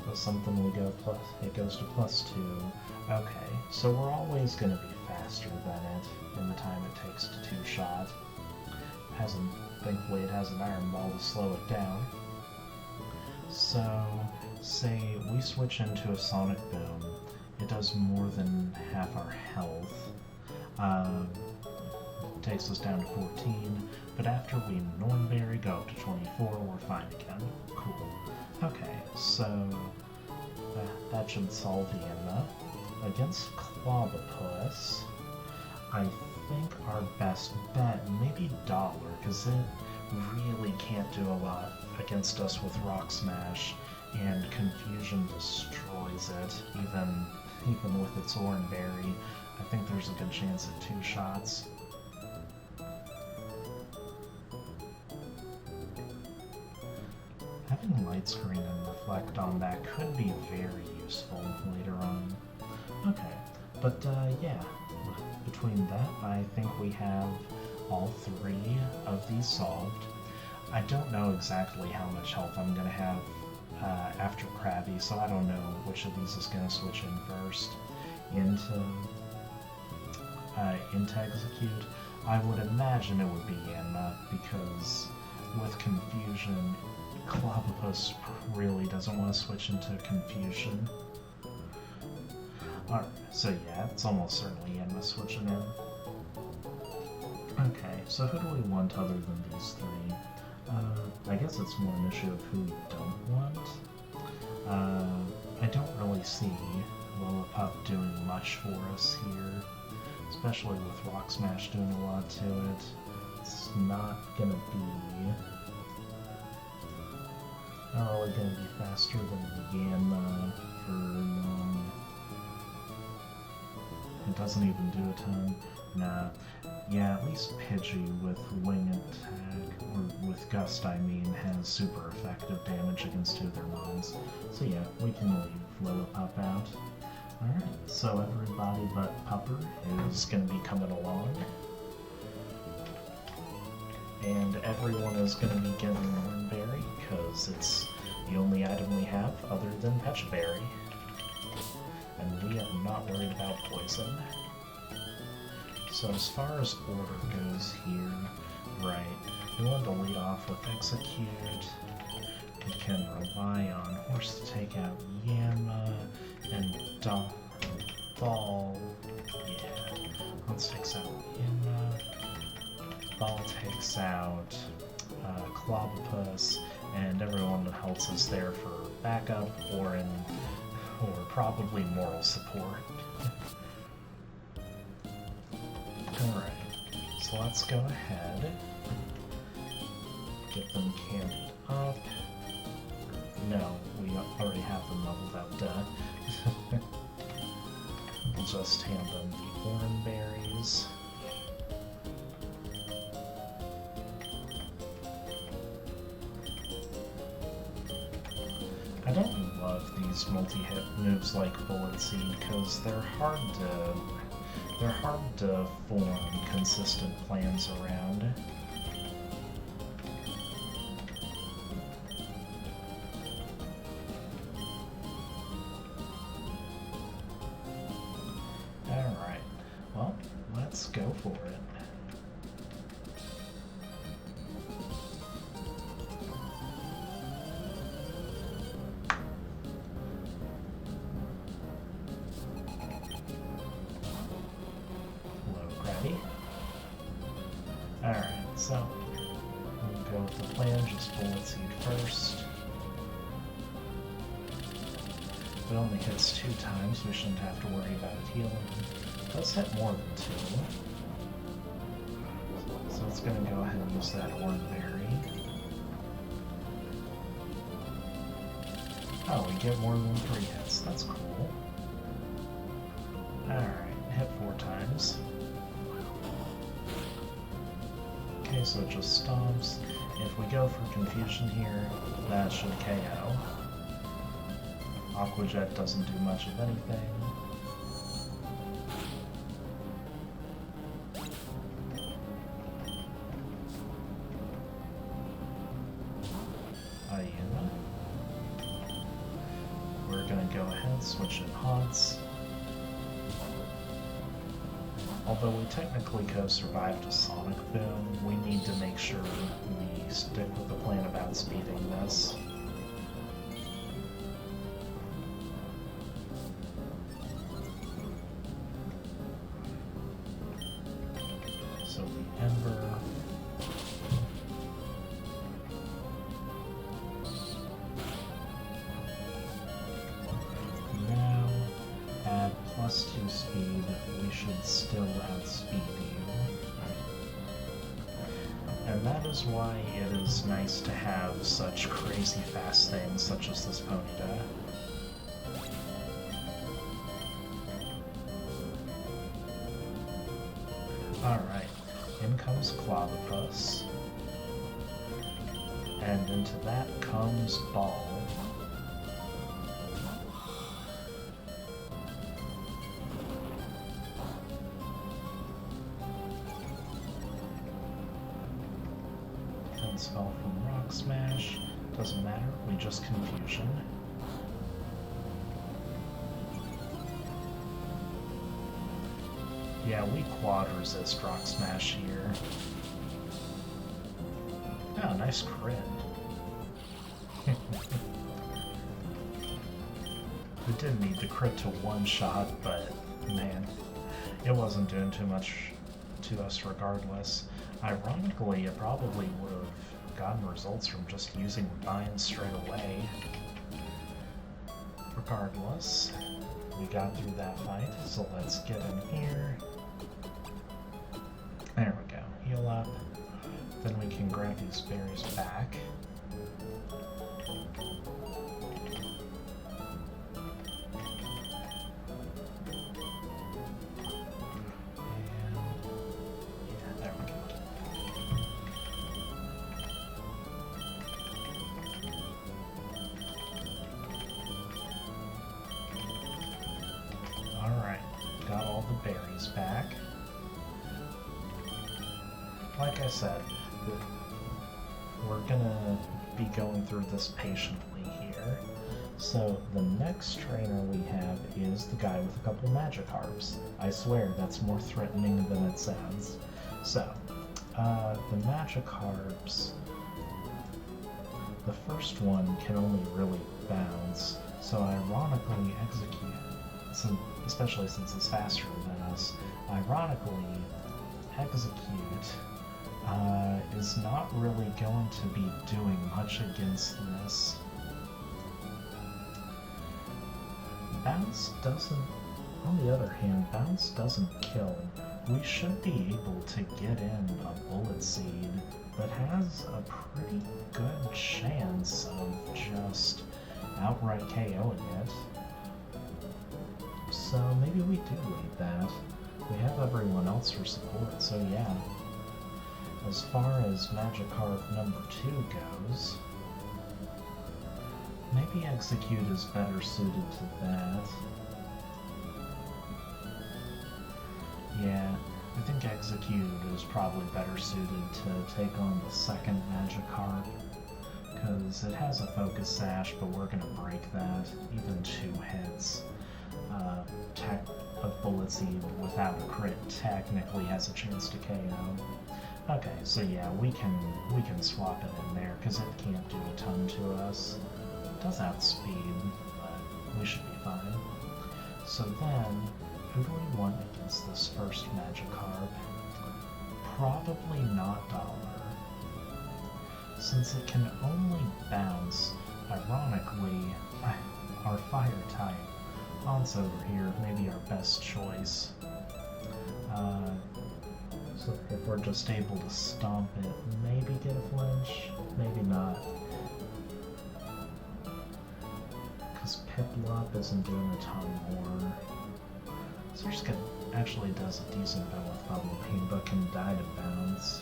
does something we go plus, it goes to +2. Okay, so we're always going to be faster than it in the time it takes to two-shot. Thankfully it has an Iron Ball to slow it down. So, say we switch into a Sonic Boom, it does more than half our health. Takes us down to 14, but after we Nornberry go up to 24, we're fine again. Cool. Okay, so that should solve the Enma. Against Clobopus, I think our best bet may be Dollar, because it really can't do a lot against us with Rock Smash, and Confusion destroys it, even with its Oranberry. I think there's a good chance at 2 shots. Having Light Screen and Reflect on that could be very useful later on. Okay, but yeah, between that, I think we have all 3 of these solved. I don't know exactly how much health I'm going to have after Krabby, so I don't know which of these is going to switch in first. Into Execute, I would imagine it would be Yanma, because with Confusion, Clobopus really doesn't want to switch into Confusion. Alright, so yeah, it's almost certainly Yanma switching in. Okay, so who do we want other than these 3? I guess it's more an issue of who we don't want. I don't really see Lillipup doing much for us here, especially with Rock Smash doing a lot to it. It's not really gonna be faster than Yanma for long. It doesn't even do a ton. Nah. Yeah, at least Pidgey with Wing Attack, or with Gust I mean, has super effective damage against 2 of their mons. So yeah, we can leave Lillipup out. Alright, so everybody but Pupper is going to be coming along. And everyone is going to be getting Oranberry, because it's the only item we have other than Pecha Berry. And we are not worried about poison. So as far as order goes here, right, we want to lead off with Execute. We can rely on Horse to take out Yanma, and Ball, yeah, Horse takes out Yanma, Ball takes out Clobopus, and everyone else is there for backup or probably moral support. Alright, so let's go ahead, get them candied up. No, we already have them leveled up, duh. We'll just hand them the Oranberries. I don't love these multi-hit moves like Bullet Seed, because they're hard to form consistent plans around. Alright, well, let's go for it. Alright, so we'll go with the plan, just Bullet Seed first. If it only hits 2 times, we shouldn't have to worry about it healing. It does hit more than 2. So it's going to go ahead and use that Oranberry. Oh, we get more than 3 hits. That's cool. Alright, hit 4 times. Okay, so it just stomps. If we go for Confusion here, that should KO. Aqua Jet doesn't do much of anything. hyena. We're gonna go ahead, switch in haunts. Although we technically could have survived a sonic boom, we need to make sure we stick with the plan of outspeeding this. So the Ember. Now, at +2 speed, we should still outspeed you. And that is why it is nice to have such crazy fast things such as this Ponyta. Alright, in comes Clobbopus. And into that comes Ball. Spell from Rock Smash. Doesn't matter, we just Confusion. Yeah, we quad resist Rock Smash here. Oh, nice crit. We did need the crit to one-shot, but man, it wasn't doing too much to us regardless. Ironically, it probably would have gotten results from just using Vines straight away. Regardless, we got through that fight, so let's get in here. There we go. Heal up. Then we can grab these berries back. Berries back. Like I said, we're gonna be going through this patiently here. So the next trainer we have is the guy with a couple Magikarps. I swear that's more threatening than it sounds. So, the Magikarps, the first one can only really bounce, so ironically Execute, especially since it's faster than us, ironically, Execute is not really going to be doing much against this. Bounce doesn't, on the other hand, Bounce doesn't kill. We should be able to get in a Bullet Seed that has a pretty good chance of just outright KOing it. So maybe we do lead that. We have everyone else for support, so yeah. As far as Magikarp number 2 goes, maybe Execute is better suited to that. Yeah, I think Execute is probably better suited to take on the second Magikarp, because it has a Focus Sash, but we're going to break that. Even 2 hits of Bullet Seed without a crit technically has a chance to KO. Okay, so yeah, we can swap it in there, because it can't do a ton to us. It does outspeed, but we should be fine. So then, who do we want against this first Magikarp? Probably not Dollar. Since it can only bounce, ironically, our Fire type, Haunts over here, maybe our best choice. So if we're just able to stomp it, maybe get a flinch, maybe not. Because Piplup isn't doing a ton more. Surskit actually does a decent bit with Bubble Beam, but can die to bounce.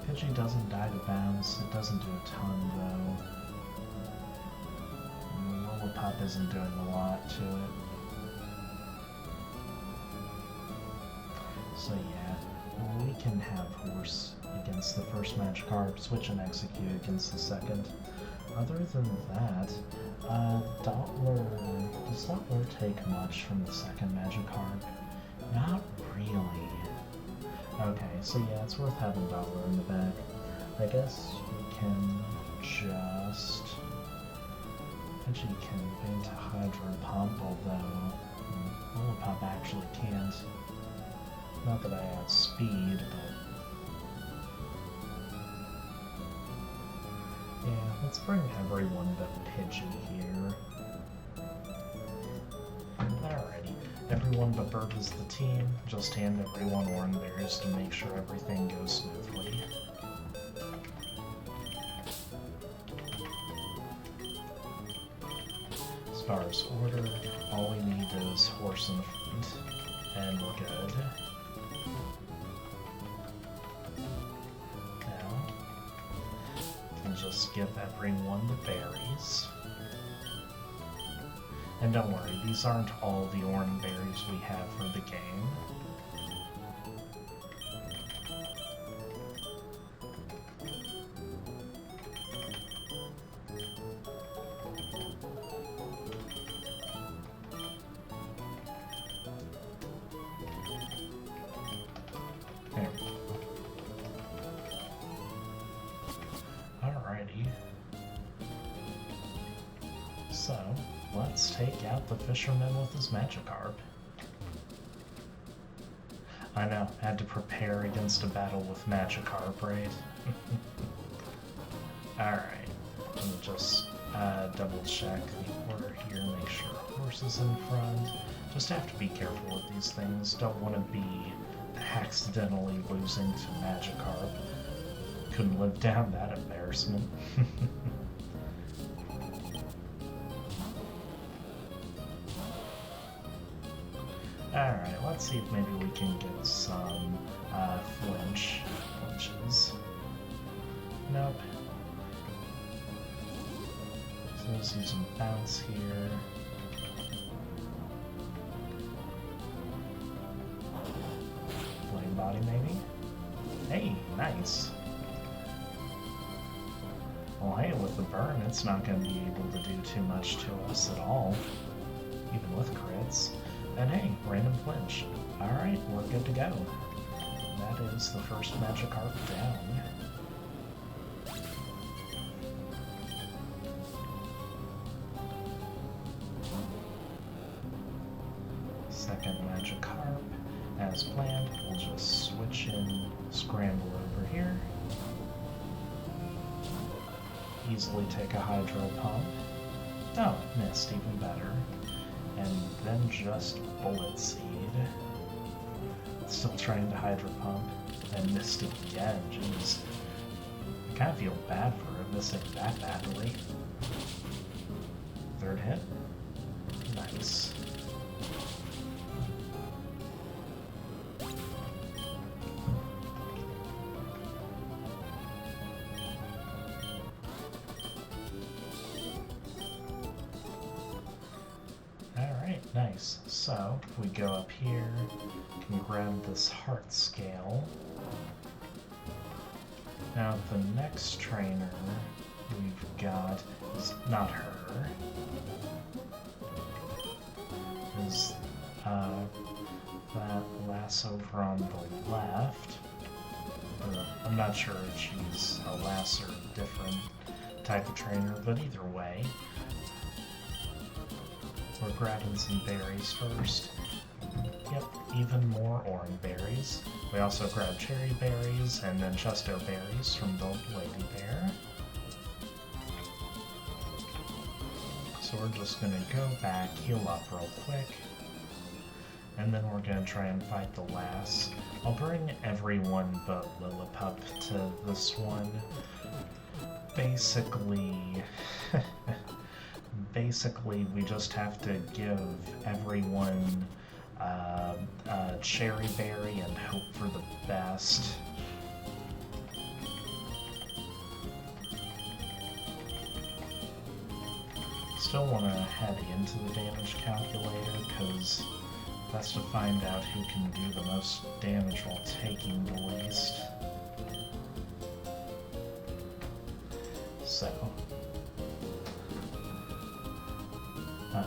Pidgey doesn't die to bounce, it doesn't do a ton though. Lillipup isn't doing a lot to it. So yeah, we can have horse against the first Magikarp, switch and execute against the second. Other than that, does Doppler take much from the second Magikarp? Not really. Okay, so yeah, it's worth having Doppler in the back. I guess we can just... Actually, can invent a Hydro Pump, although Pump actually can't. Not that I outspeed, but... Yeah, let's bring everyone but Pidgey here. Alrighty. Everyone but Bird is the team. Just hand everyone orange berries to make sure everything goes smoothly. As far as order, all we need is horse in the front, and we're good. Now, we'll just give everyone the berries. And don't worry, these aren't all the orange berries we have for the game. There. Alrighty. So, let's take out the fisherman with his Magikarp. I know, had to prepare against a battle with Magikarp, right? Alright, let me just double check the order here, make sure horse is in front. Just have to be careful with these things, don't want to be accidentally losing to Magikarp. Couldn't live down that embarrassment. Alright, let's see if maybe we can get some flinches. Nope. So let's use some bounce here. Flame body maybe? Hey, nice. Well, hey, with the burn, it's not going to be able to do too much to us at all, even with crits. And hey, random flinch. Alright, we're good to go. That is the first Magikarp down. Second Magikarp. As planned, we'll just switch in Scramble over here. Easily take a Hydro Pump. Oh, missed, even better. And then just Bullet Seed. Still trying to Hydro Pump, and missed again, jeez. I kind of feel bad for missing that badly. Third hit. Nice. Nice. So, if we go up here, we can grab this heart scale. Now, the next trainer we've got is not her. Is that lass over on the left. I'm not sure if she's a lass or a different type of trainer, but either way. We're grabbing some berries first. Yep, even more orange berries. We also grab cherry berries and then chesto berries from the lady bear. So we're just gonna go back, heal up real quick, and then we're gonna try and fight the lass. I'll bring everyone but Lillipup to this one. Basically, we just have to give everyone a cherry berry and hope for the best. Still want to head into the damage calculator, because That's to find out who can do the most damage while taking the least. So,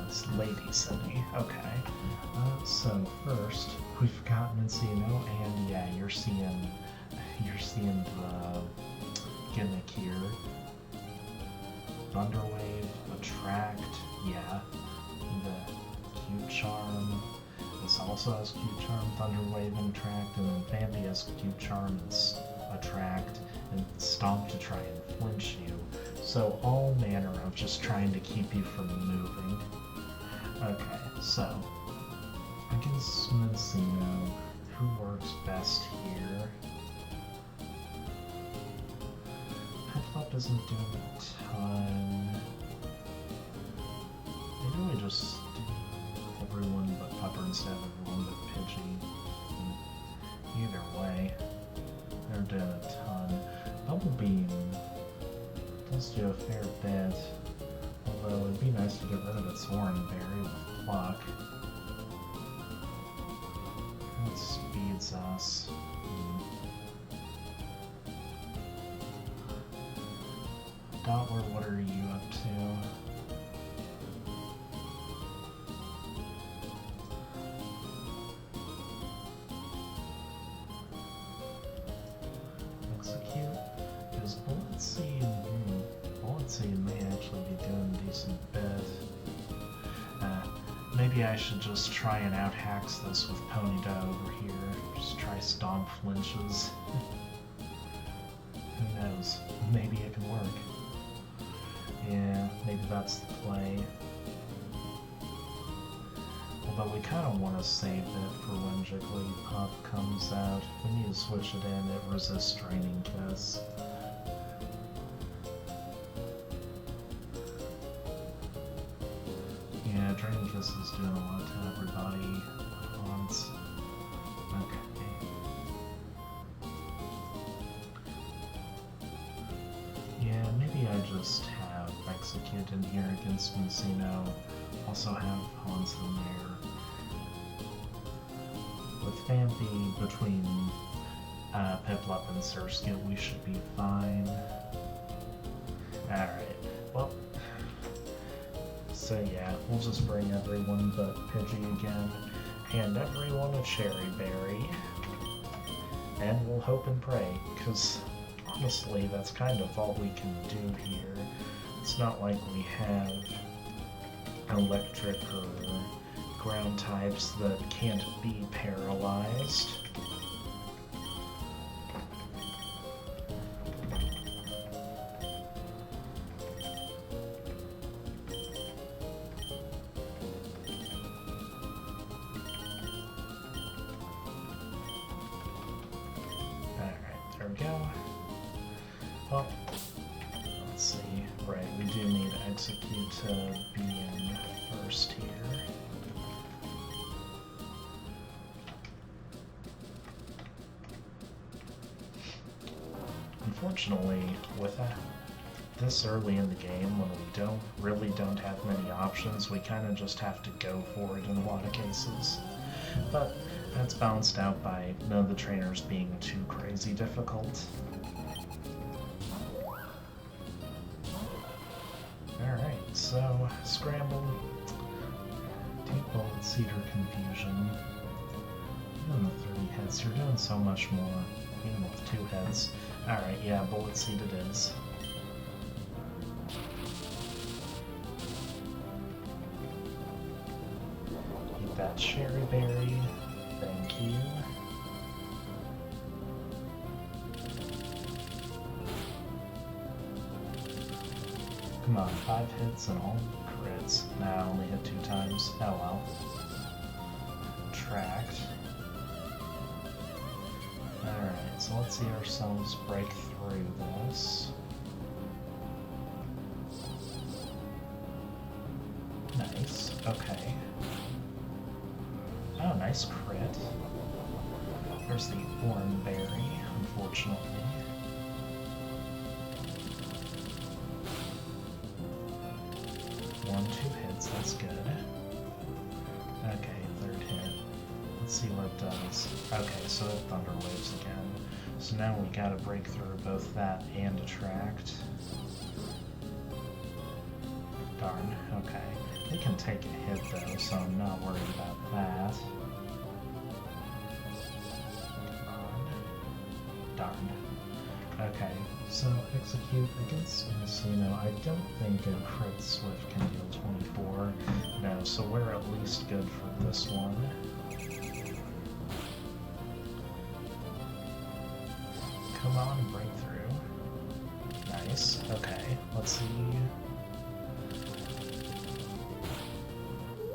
it's Lady City. Okay. So first, we've got Mencino, and yeah, you're seeing the gimmick here. Thunderwave, Attract, yeah. The Cute Charm. This also has Cute Charm, Thunderwave, and Attract, and then Famby has Cute Charm and Attract, and Stomp to try and flinch you. So all manner of just trying to keep you from moving. Okay, so against Mencino, who works best here? Petalburg isn't doing a ton. Maybe we just do everyone but Pupper instead of everyone but Pidgey. Either way, they're doing a ton. Bubble Beam does do a fair bit, although it'd be nice to get rid of its Oranberry with Pluck. That speeds us. Dottler, what are you up to? May actually be doing a decent bit. Maybe I should just try and out-hacks this with Ponyta over here. Just try Stomp flinches. Who knows? Maybe it can work. Yeah, maybe that's the play. Although we kind of want to save it for when Jigglypuff comes out. We need to switch it in. It resists Draining Kiss. Yeah, Draining Kiss is doing a lot to everybody at once. Okay. Yeah, maybe I just have Execute in here against Mencino. Also have Haunts in there. With Famby between Piplup and Surskit, we should be fine. Alright, well. So yeah, we'll just bring everyone but Pidgey again. Hand everyone a Cherry Berry. And we'll hope and pray, because honestly, that's kind of all we can do here. It's not like we have electric or ground types that can't be paralyzed. Alright, there we go. Well, let's see. Right, we do need Execute to be in first here. Unfortunately, with that, this early in the game, when we don't have many options, we kind of just have to go for it in a lot of cases. But that's balanced out by none of the trainers being too crazy difficult. Alright, so Scramble, Deep Bullet, Cedar, Confusion. Even with 30 hits, you're doing so much more, even with 2 hits. Alright, yeah, Bullet Seed it is. Eat that Cherry Berry. Thank you. Come on, 5 hits and all crits. Nah, I only hit 2 times. Oh well. Attract. Alright, so let's see ourselves break through this. Nice, okay. Oh, nice crit. There's the Oranberry, unfortunately. One, 2 hits, that's good. Okay, 3rd hit. let's see what it does. Okay, so it thunder waves again. So now we gotta break through both that and attract. Darn, okay. We can take a hit though, so I'm not worried about that. Come on. Darn. Okay, so execute against Messino. I don't think a crit swift can deal 24. No, so we're at least good for this one. Come on, breakthrough. Nice. Okay, let's see.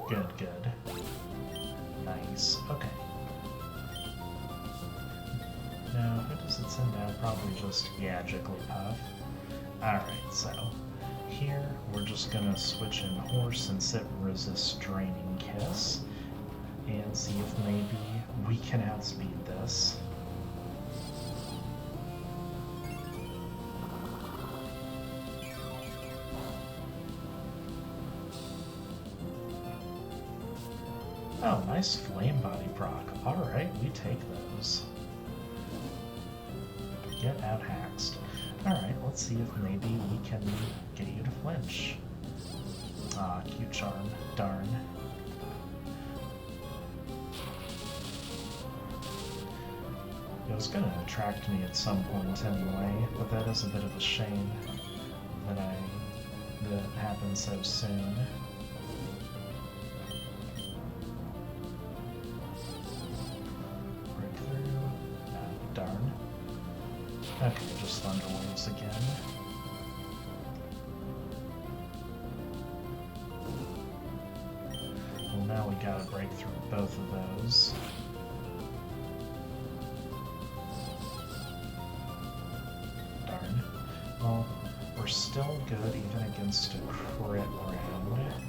Good, good. Nice. Okay. Now, who does it send out? Probably just, yeah, Jigglypuff. Alright, so here we're just gonna switch in Horse since it resists Draining Kiss and see if maybe we can outspeed this. Oh, nice Flame Body proc. Alright, we take those. Get out Haxed. Alright, let's see if maybe we can get you to flinch. Ah, cute charm. Darn. It was gonna attract me at some point anyway, but that is a bit of a shame that it happened so soon. Okay, just Thunder Waves again. Well, now we gotta break through both of those. Darn. Well, we're still good even against a crit round.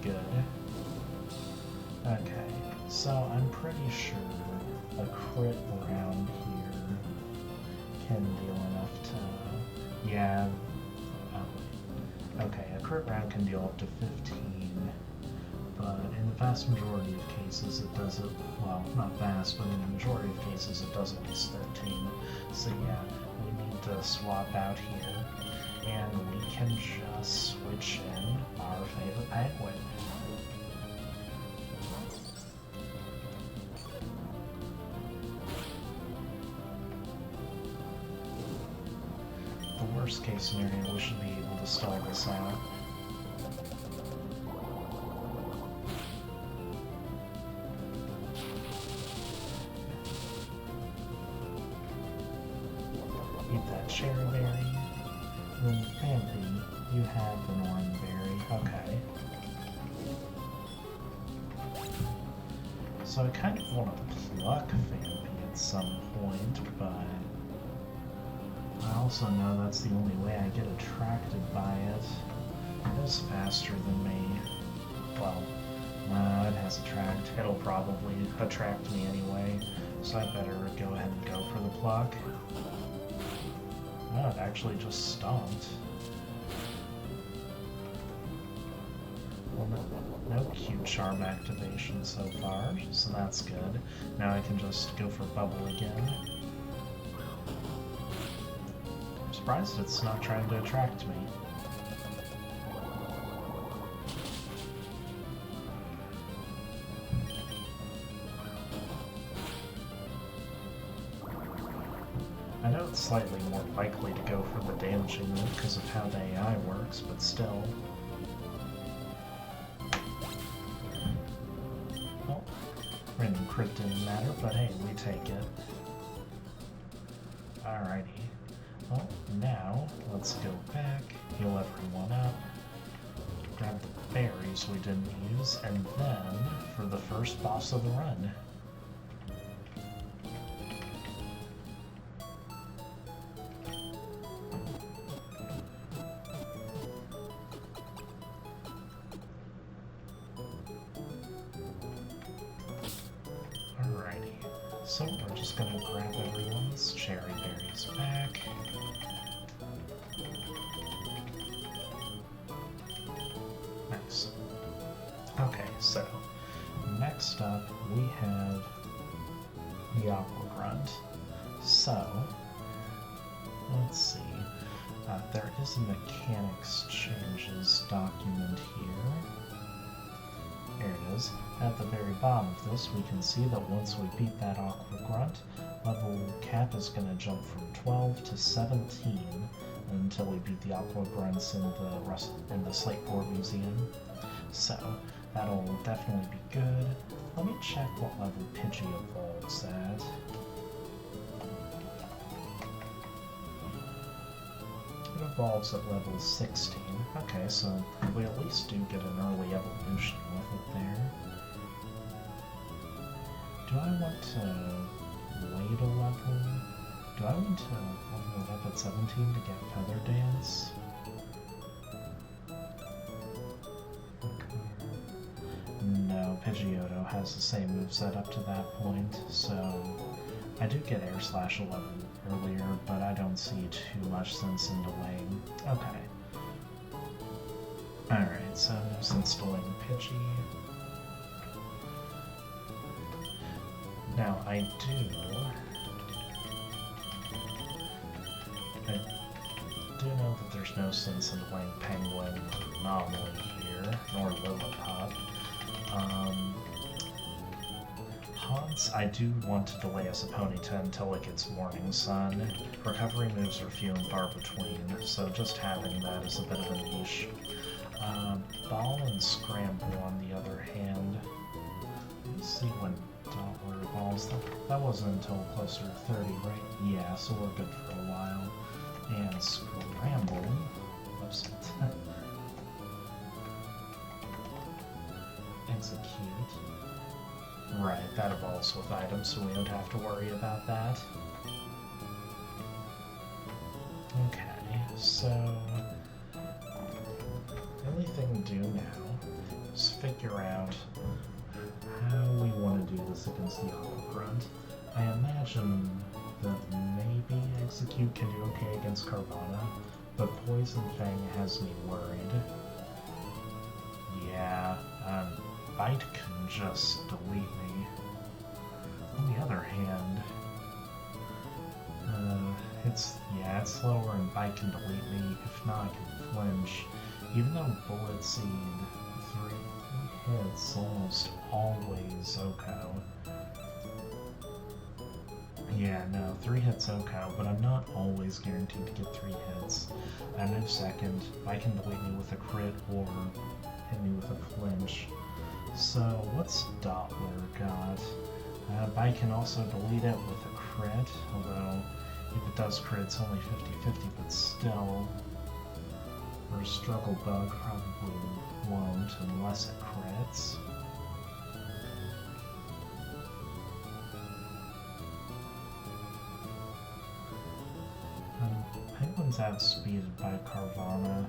Good. Okay, so I'm pretty sure a crit round here can deal enough to... Yeah. Okay, a crit round can deal up to 15, but in the vast majority of cases it does it... Well, not vast, but in the majority of cases it does at least 13. So yeah, we need to swap out here, and we can just switch in our favorite penguin. The worst case scenario, we should be able to stall this out. Eat that cherry berry. Then Phanpy, you have the Norn berry. Okay. So I kind of want to pluck Phanpy at some point, but I also know that's the only way I get attracted by it. It is faster than me. Well, no, it has attract. It'll probably attract me anyway, so I better go ahead and go for the pluck. Oh, it actually just stomped. Well, no cute charm activation so far, so that's good. Now I can just go for Bubble again. I'm surprised it's not trying to attract me. I know it's slightly more likely to go for the damaging move because of how the AI works, but still. Well, random crit didn't matter, but hey, we take it. Alrighty. Well, now, let's go back, heal everyone up, grab the berries we didn't use, and then, for the first boss of the run. So we're just gonna grab everyone's cherry berries back. Nice. Okay, so next up we have the aqua grunt. So let's see. There is a mechanics changes document here. There it is. At the very bottom of this, we can see that once we beat that aqua grunt, level cap is going to jump from 12 to 17 until we beat the aqua grunts in the Slateport Museum. So that'll definitely be good. Let me check what level Pidgey evolves at. It evolves at level 16. Okay, so we at least do get an early evolution with it there. Do I want to wait a level? Do I want to level it up at 17 to get Feather Dance? No, Pidgeotto has the same moveset up to that point, so I do get Air Slash 11 earlier, but I don't see too much sense in delaying. Okay. Alright, so no sense delaying Pidgey. Now, I do know that there's no sense in delaying Penguin or Anomaly here, nor Lilliput. Hans, I do want to delay as a Ponyta until it gets Morning Sun. Recovery moves are few and far between, so just having that is a bit of a niche. Ball and Scramble, on the other hand. Let's see when Doppler evolves. That wasn't until closer to 30, right? Yeah, so we're good for a while. And Scramble. Whoops. Execute. Right, that evolves with items, so we don't have to worry about that. Okay, so the only thing to do now is figure out how we want to do this against the Aqua Grunt. I imagine that maybe Execute can do okay against Carvana, but Poison Fang has me worried. Yeah, Bite can just delete me. On the other hand, it's slower and Bite can delete me. If not, I can flinch. Even though Bullet Seed 3 hits almost always Oko. Yeah, no, 3 hits Oko, but I'm not always guaranteed to get 3 hits. I move second, Bite can delete me with a crit or hit me with a flinch. So, what's Doppler got? Bite can also delete it with a crit, although if it does crit, it's only 50-50, but still. Or Struggle Bug probably won't unless it crits. Penguin's outspeeded by Carvana,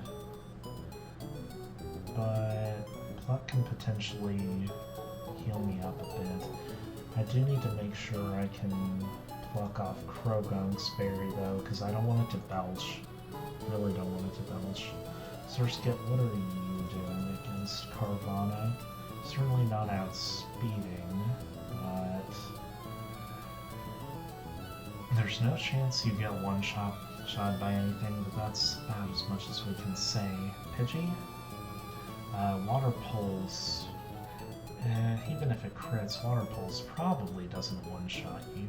but Pluck can potentially heal me up a bit. I do need to make sure I can pluck off Croagunk's berry though, because I don't want it to belch. Really don't want it to belch. Surskit, what are you doing against Carvana? Certainly not outspeeding, but there's no chance you get one-shot by anything, but that's about as much as we can say. Pidgey? Water Pulse, even if it crits, Water Pulse probably doesn't one-shot you,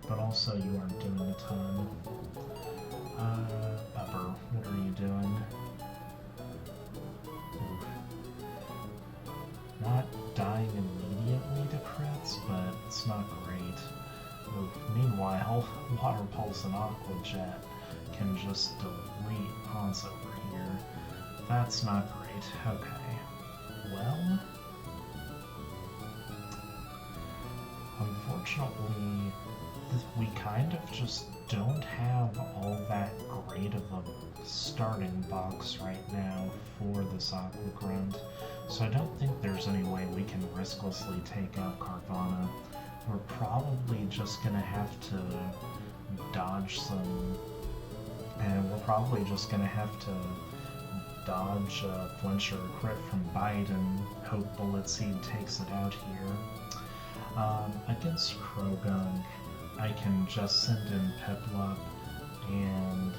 but also you aren't doing a ton. Pepper, what are you doing? Oof. Not dying immediately to crits, but it's not great. Oof. Meanwhile, Water Pulse and Aqua Jet can just delete Hans over here. That's not great. Okay. Well, unfortunately, we kind of just don't have all that great of a starting box right now for this Aqua Grunt, so I don't think there's any way we can risklessly take out Carvana. probably just gonna have to dodge some, and we're probably just gonna have to dodge flinch or crit from bite and hope Bullet Seed takes it out here. Against Krogunk, I can just send in Piplup, and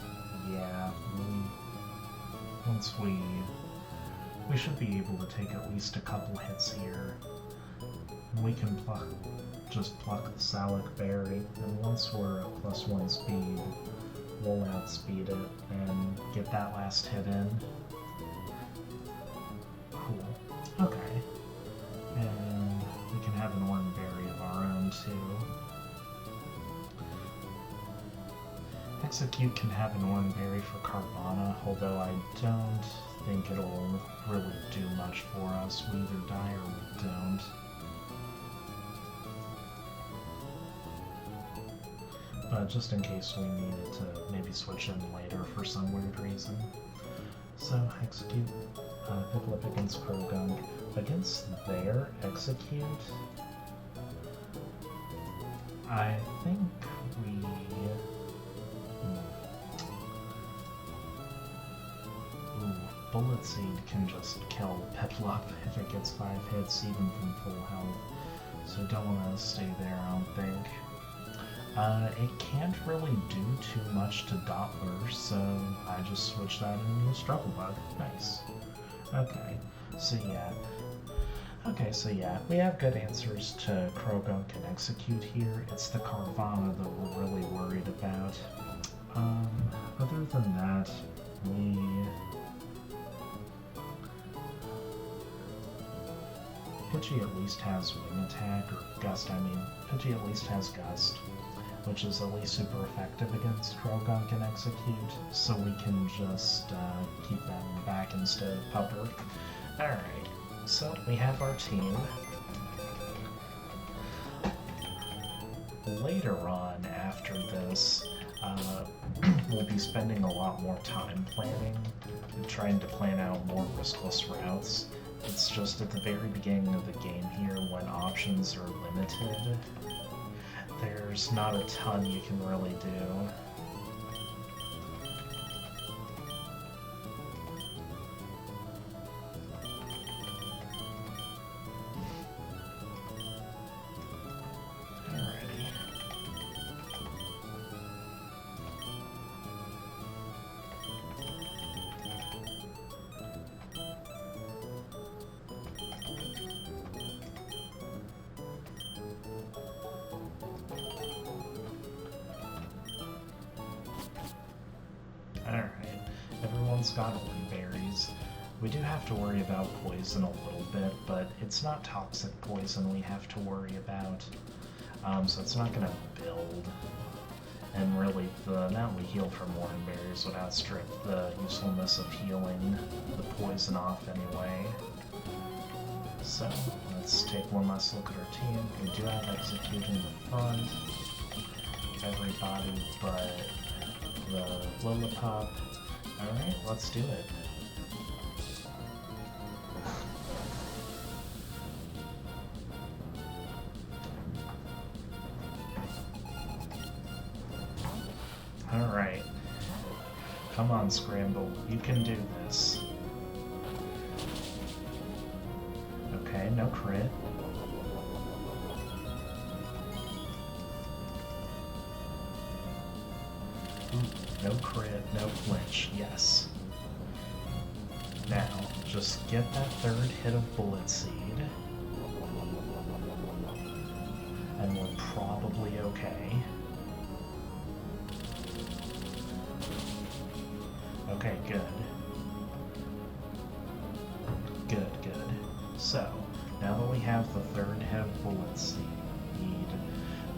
yeah, we should be able to take at least a couple hits here. We can just pluck the Salac Berry, and once we're at +1 speed, we'll outspeed it and get that last hit in. Cool. Okay. And we can have an Oran Berry of our own too. Execute can have an Oran Berry for Carvana, although I don't think it'll really do much for us. We either die or we don't. But just in case we needed to maybe switch in later for some weird reason. So Execute, Piplup against Krogunk. Against their Execute, I think we... Bullet Seed can just kill Piplup if it gets 5 hits, even from full health. So don't want to stay there, I don't think. It can't really do too much to Doppler, so I just switched that into a Struggle Bug. Nice. Okay, so yeah, we have good answers to Krogunk and Execute here. It's the Carvana that we're really worried about. Other than that, Pidgey at least has Wing Attack, or Gust, Pidgey at least has Gust, which is at least super effective against Krogunk and Execute, so we can just keep that in the back instead of Pupper. Alright, so we have our team. Later on, after this, we'll be spending a lot more time planning, trying to plan out more riskless routes. It's just at the very beginning of the game here, when options are limited, there's not a ton you can really do. Got Oran Berries. We do have to worry about poison a little bit, but it's not toxic poison we have to worry about, so it's not going to build. And really, the amount we heal from Oran Berries would outstrip the usefulness of healing the poison off anyway. So, let's take one last look at our team. We do have Execute in the front, everybody but the Lollipop. Alright, let's do it. Alright. Come on, Scramble. You can do this. Okay, no crit. No crit, no flinch, yes. Now, just get that third hit of Bullet Seed, and we're probably okay. Okay, good. Good, good. So, now that we have the third hit of Bullet Seed,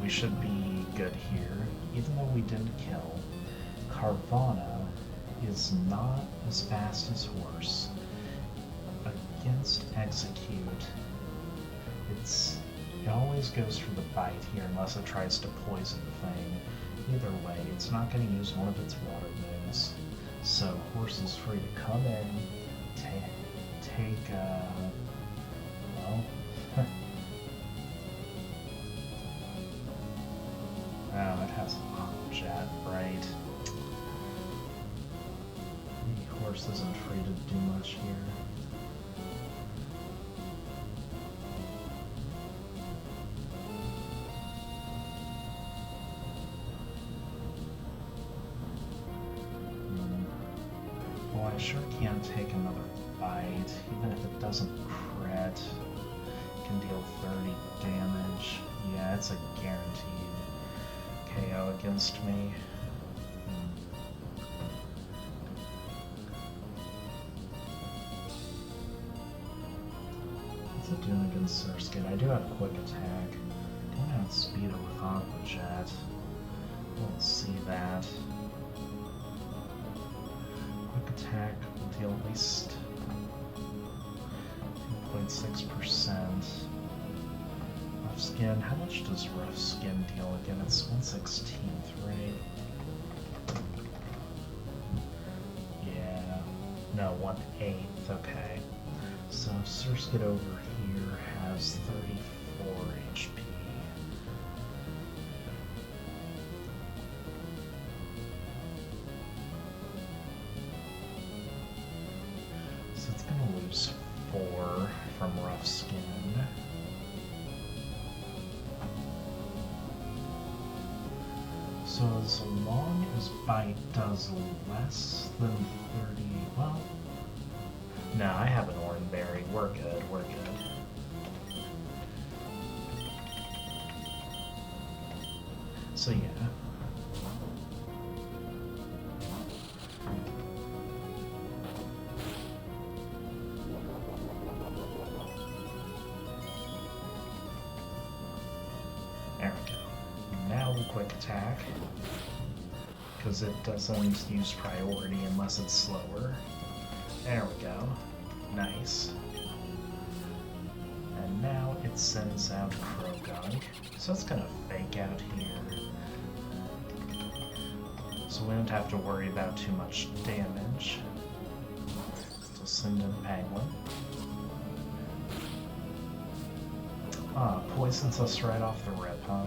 we should be good here, even though we didn't kill. Carvana is not as fast as Horse. Against Execute, it always goes for the bite here unless it tries to poison the thing. Either way, it's not going to use one of its water moves. So Horse is free to come in, take well, as an aqua jet, right? The horse isn't free to do much here. Well, I sure can't take another bite, even if it doesn't crit. It can deal 30 damage. Yeah, it's a guaranteed KO against me. What's it doing against Surskit? I do have quick attack. Don't have speed with Aqua Jet. We'll see that. Quick attack will deal at least 2.6%. Rough skin. How much does rough skin deal again? It's 1/16th, right? Yeah. No, 1/8. Okay. So Surskit over here has 34 HP. So it's gonna lose 4 from rough skin. So as long as bite does less than 30, well, no, I have an Oranberry. We're good, we're good. So yeah. There we go. Now the quick attack, because it doesn't use priority unless it's slower. There we go. Nice. And now it sends out Croagunk, so it's gonna fake out here. So we don't have to worry about too much damage. So send in Penguin. Ah, poisons us right off the rip, huh?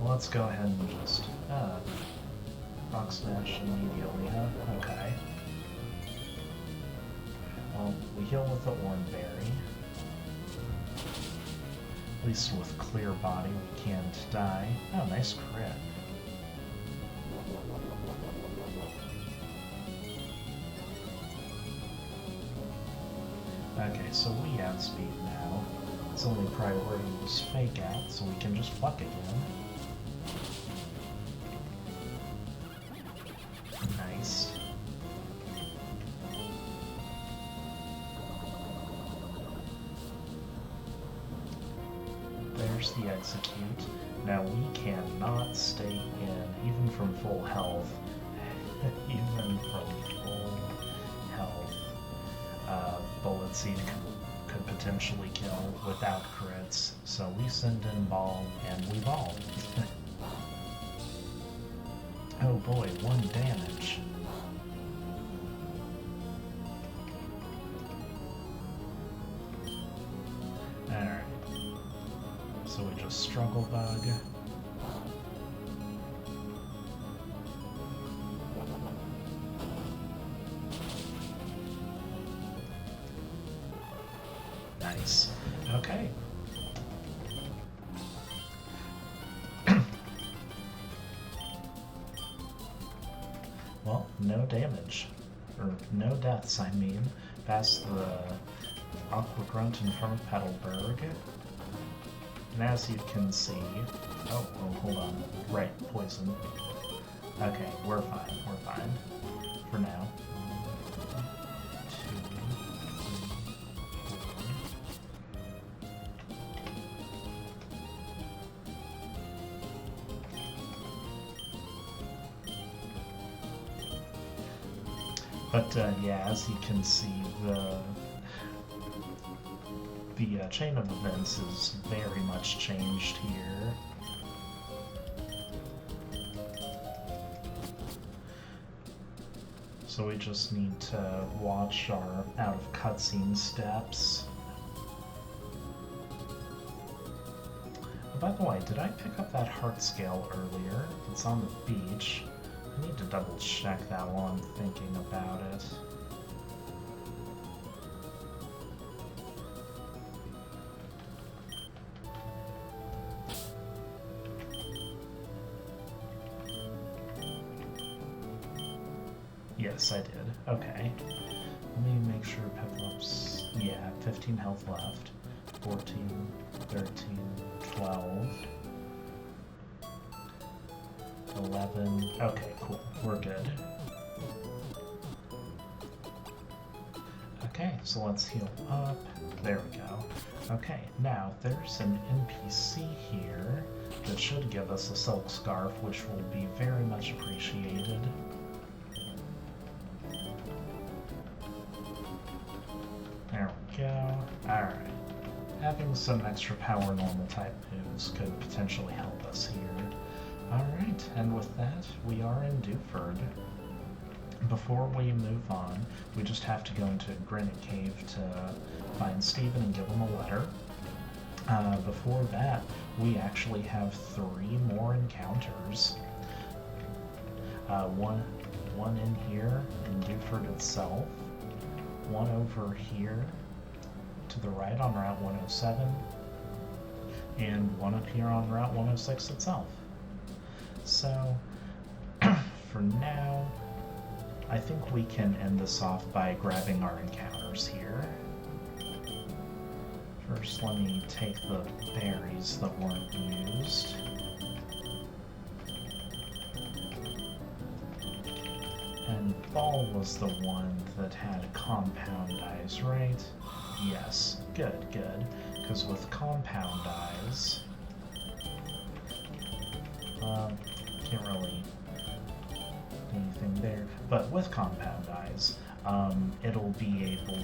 Well, let's go ahead and just Rock Smash immediately, huh? Okay. Well, we heal with the Oranberry. At least with Clear Body we can't die. Oh, nice crit. Okay, so we have speed now. Its only priority was Fake Out, so we can just pluck again. Nice. There's the execute. Now we cannot stay in, even from full health. Even from full health. Bullet Seed could potentially kill without crits. So we send in Ball and we ball. Oh boy, 1 damage. Alright. So we just Struggle Bug. Nice. Okay. Well, no damage. Or no deaths, I mean. Past the aqua grunt in front of Petalburg. And as you can see... Oh, hold on. Right, poison. Okay, we're fine. We're fine. For now. 2, 3, 4. But yeah, as you can see, the chain of events is very much changed here. So we just need to watch our out of cutscene steps. By the way, did I pick up that heart scale earlier? It's on the beach. I need to double check that while I'm thinking about it. Yes, I did. Okay. Let me make sure Pepper's... Yeah, 15 health left. 14, 13, 12... 11... Okay, cool. We're good. Okay, so let's heal up. There we go. Okay, now there's an NPC here that should give us a silk scarf, which will be very much appreciated. There we go. Alright. Having some extra power normal type moves could potentially help us here. Alright, and with that, we are in Dewford. Before we move on, we just have to go into Granite Cave to find Steven and give him a letter. Before that, we actually have 3 more encounters. One in here, in Dewford itself. One over here, to the right on Route 107. And one up here on Route 106 itself. So, for now, I think we can end this off by grabbing our encounters here. First, let me take the berries that weren't used. And Ball was the one that had compound eyes, right? Yes, good, good. Because with compound eyes, can't really do anything there. But with compound eyes, it'll be able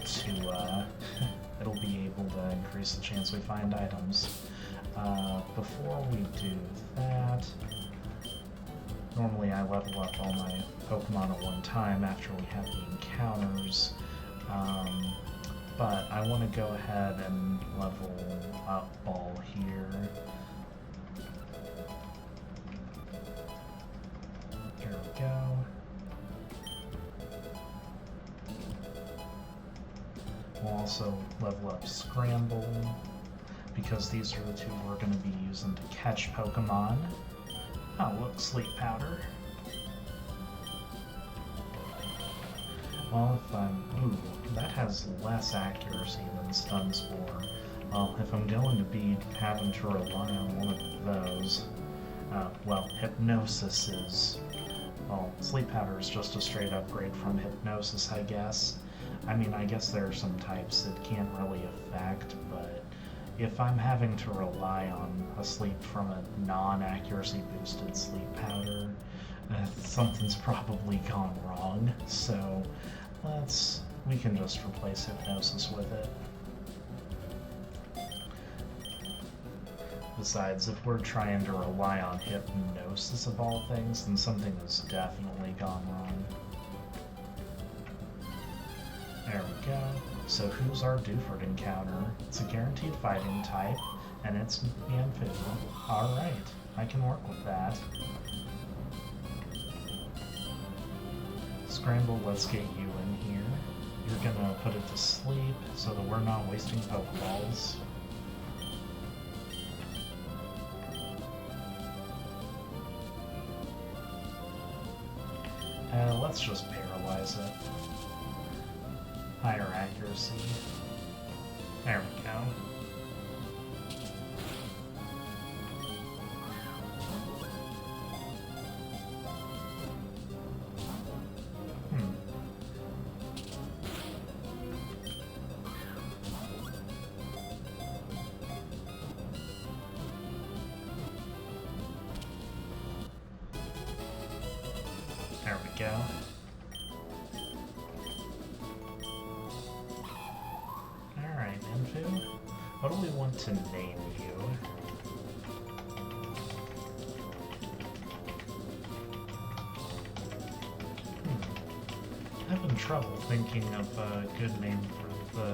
to increase the chance we find items. Before we do that, normally I level up all my Pokemon at one time after we have the encounters, but I want to go ahead and level up Ball here. There we go. We'll also level up Scramble, because these are the 2 we're going to be using to catch Pokemon. Oh, look, Sleep Powder. Well, if I'm... Ooh, that has less accuracy than Stun Spore. Well, if I'm going to be having to rely on one of those... well, Hypnosis is... Well, Sleep Powder is just a straight upgrade from Hypnosis, I guess. I mean, I guess there are some types it can't really affect, but if I'm having to rely on a sleep from a non-accuracy boosted Sleep Powder, something's probably gone wrong, so we can just replace Hypnosis with it. Besides, if we're trying to rely on Hypnosis of all things, then something has definitely gone wrong. There we go. So who's our Dewford encounter? It's a guaranteed fighting type, and it's Mienfoo. Alright, I can work with that. Scramble, let's get you in here. You're gonna put it to sleep so that we're not wasting Pokeballs. Let's just paralyze it. Higher accuracy. There we go. There we go. Alright, Mienfoo. What do we want to name you? I'm having trouble thinking of a good name for the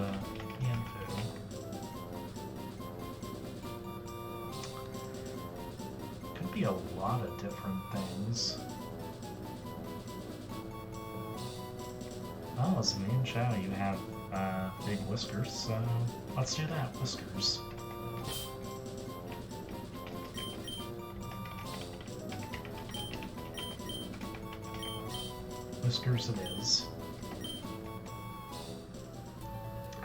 Mienfoo. be a lot of different things. Oh, as a main Chow, you have big whiskers, so let's do that. Whiskers. Whiskers it is.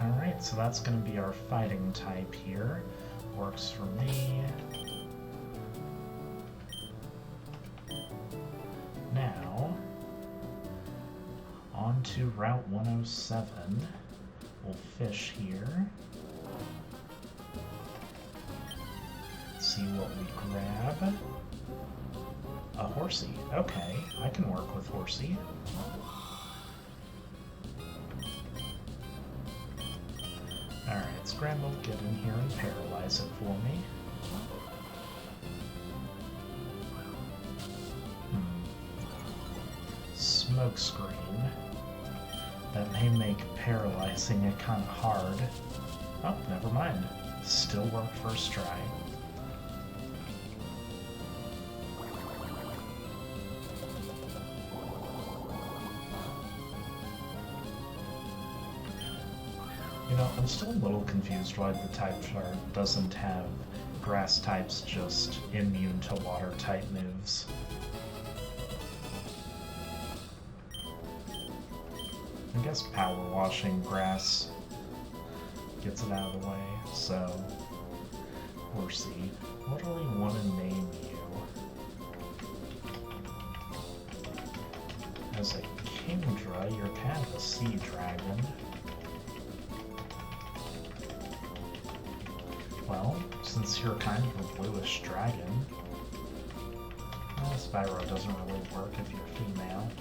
Alright, so that's going to be our fighting type here. Works for me. Now, on to Route 107. We'll fish here. See what we grab. A horsey. Okay, I can work with horsey. Alright, Scramble, get in here and paralyze it for me. Smoke screen. That may make paralyzing it kind of hard. Oh, never mind. Still work first try. You know, I'm still a little confused why the type chart doesn't have grass types just immune to water type moves. I guess power washing grass gets it out of the way, so horsey. What do we want to name you? As a Kingdra, you're kind of a sea dragon. Well, since you're kind of a bluish dragon, Spyro doesn't really work if you're female.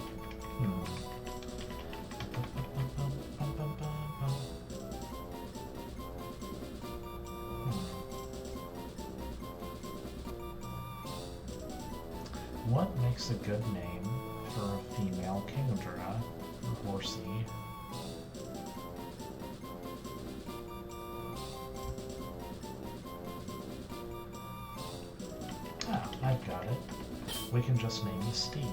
What makes a good name for a female Kingdra? Horsey. Ah, I've got it. We can just name the steed.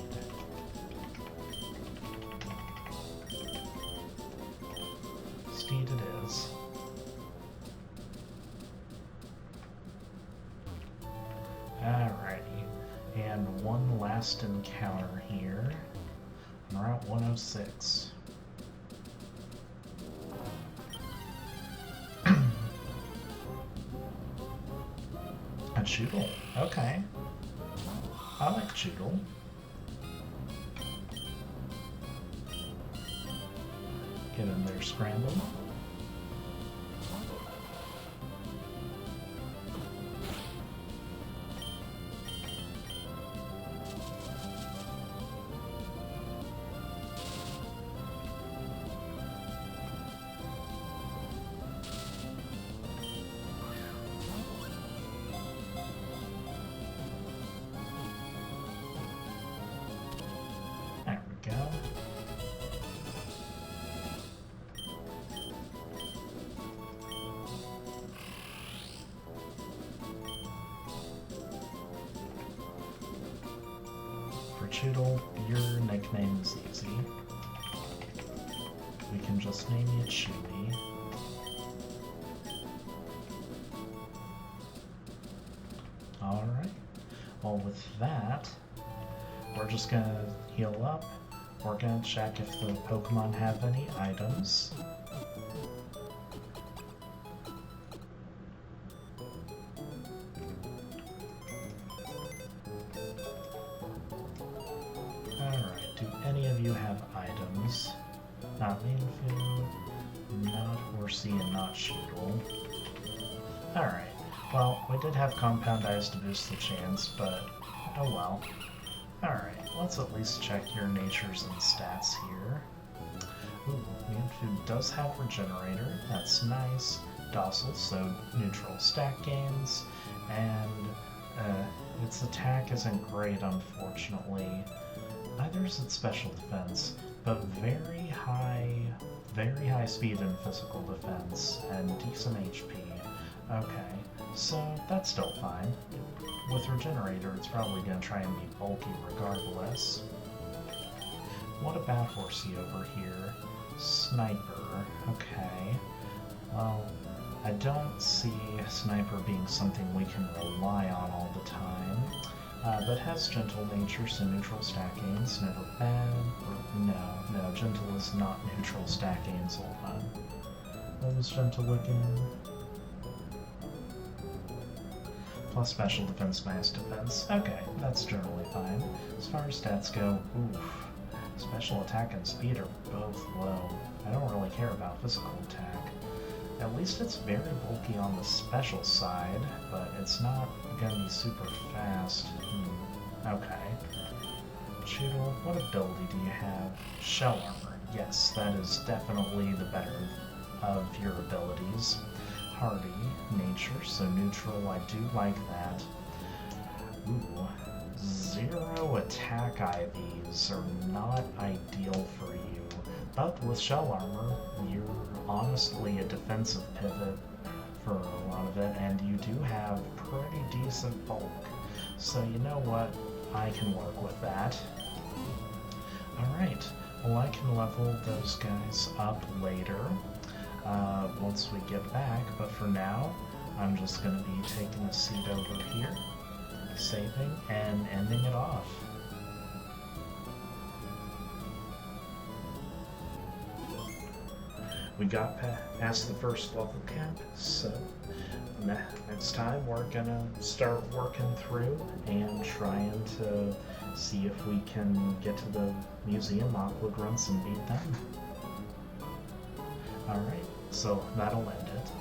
Steed it is. Alrighty. And one last encounter here on Route 106. A Choodle. Okay. I like Choodle. Get in there, Scramble. Choodle, your nickname is easy. We can just name you Chewy. Alright. Well, with that, we're just gonna heal up. We're gonna check if the Pokemon have any items. Not Mienfoo, not Horsey, and not Choodle. Alright, well, we did have Compound Eyes to boost the chance, but oh well. Alright, let's at least check your natures and stats here. Ooh, Mienfoo does have Regenerator, that's nice. Docile, so neutral stat gains, and its attack isn't great, unfortunately. Neither is its special defense, but very high speed and physical defense, and decent HP. Okay, so that's still fine. With Regenerator, it's probably going to try and be bulky regardless. What about Horsey over here? Sniper. Okay. Well, I don't see Sniper being something we can rely on all the time. But has Gentle Nature, so neutral stack gains, never bad. No, Gentle is not neutral stack gains, hold on. What was Gentle again? Plus special defense, mass defense. Okay, that's generally fine. As far as stats go, oof. Special attack and speed are both low. I don't really care about physical attack. At least it's very bulky on the special side, but it's not gonna be super fast. Okay. Choodle, what ability do you have? Shell Armor. Yes, that is definitely the better of your abilities. Hardy, Nature, so neutral, I do like that. Ooh, 0 attack IVs are not ideal for you, but with Shell Armor, you're honestly a defensive pivot for a lot of it, and you do have pretty decent bulk. So you know what? I can work with that. Alright, well I can level those guys up later. Once we get back, but for now, I'm just going to be taking a seat over here, saving, and ending it off. We got past the first level cap, so next time we're going to start working through and trying to see if we can get to the museum aqua grunts and beat them. Alright, so that'll end it.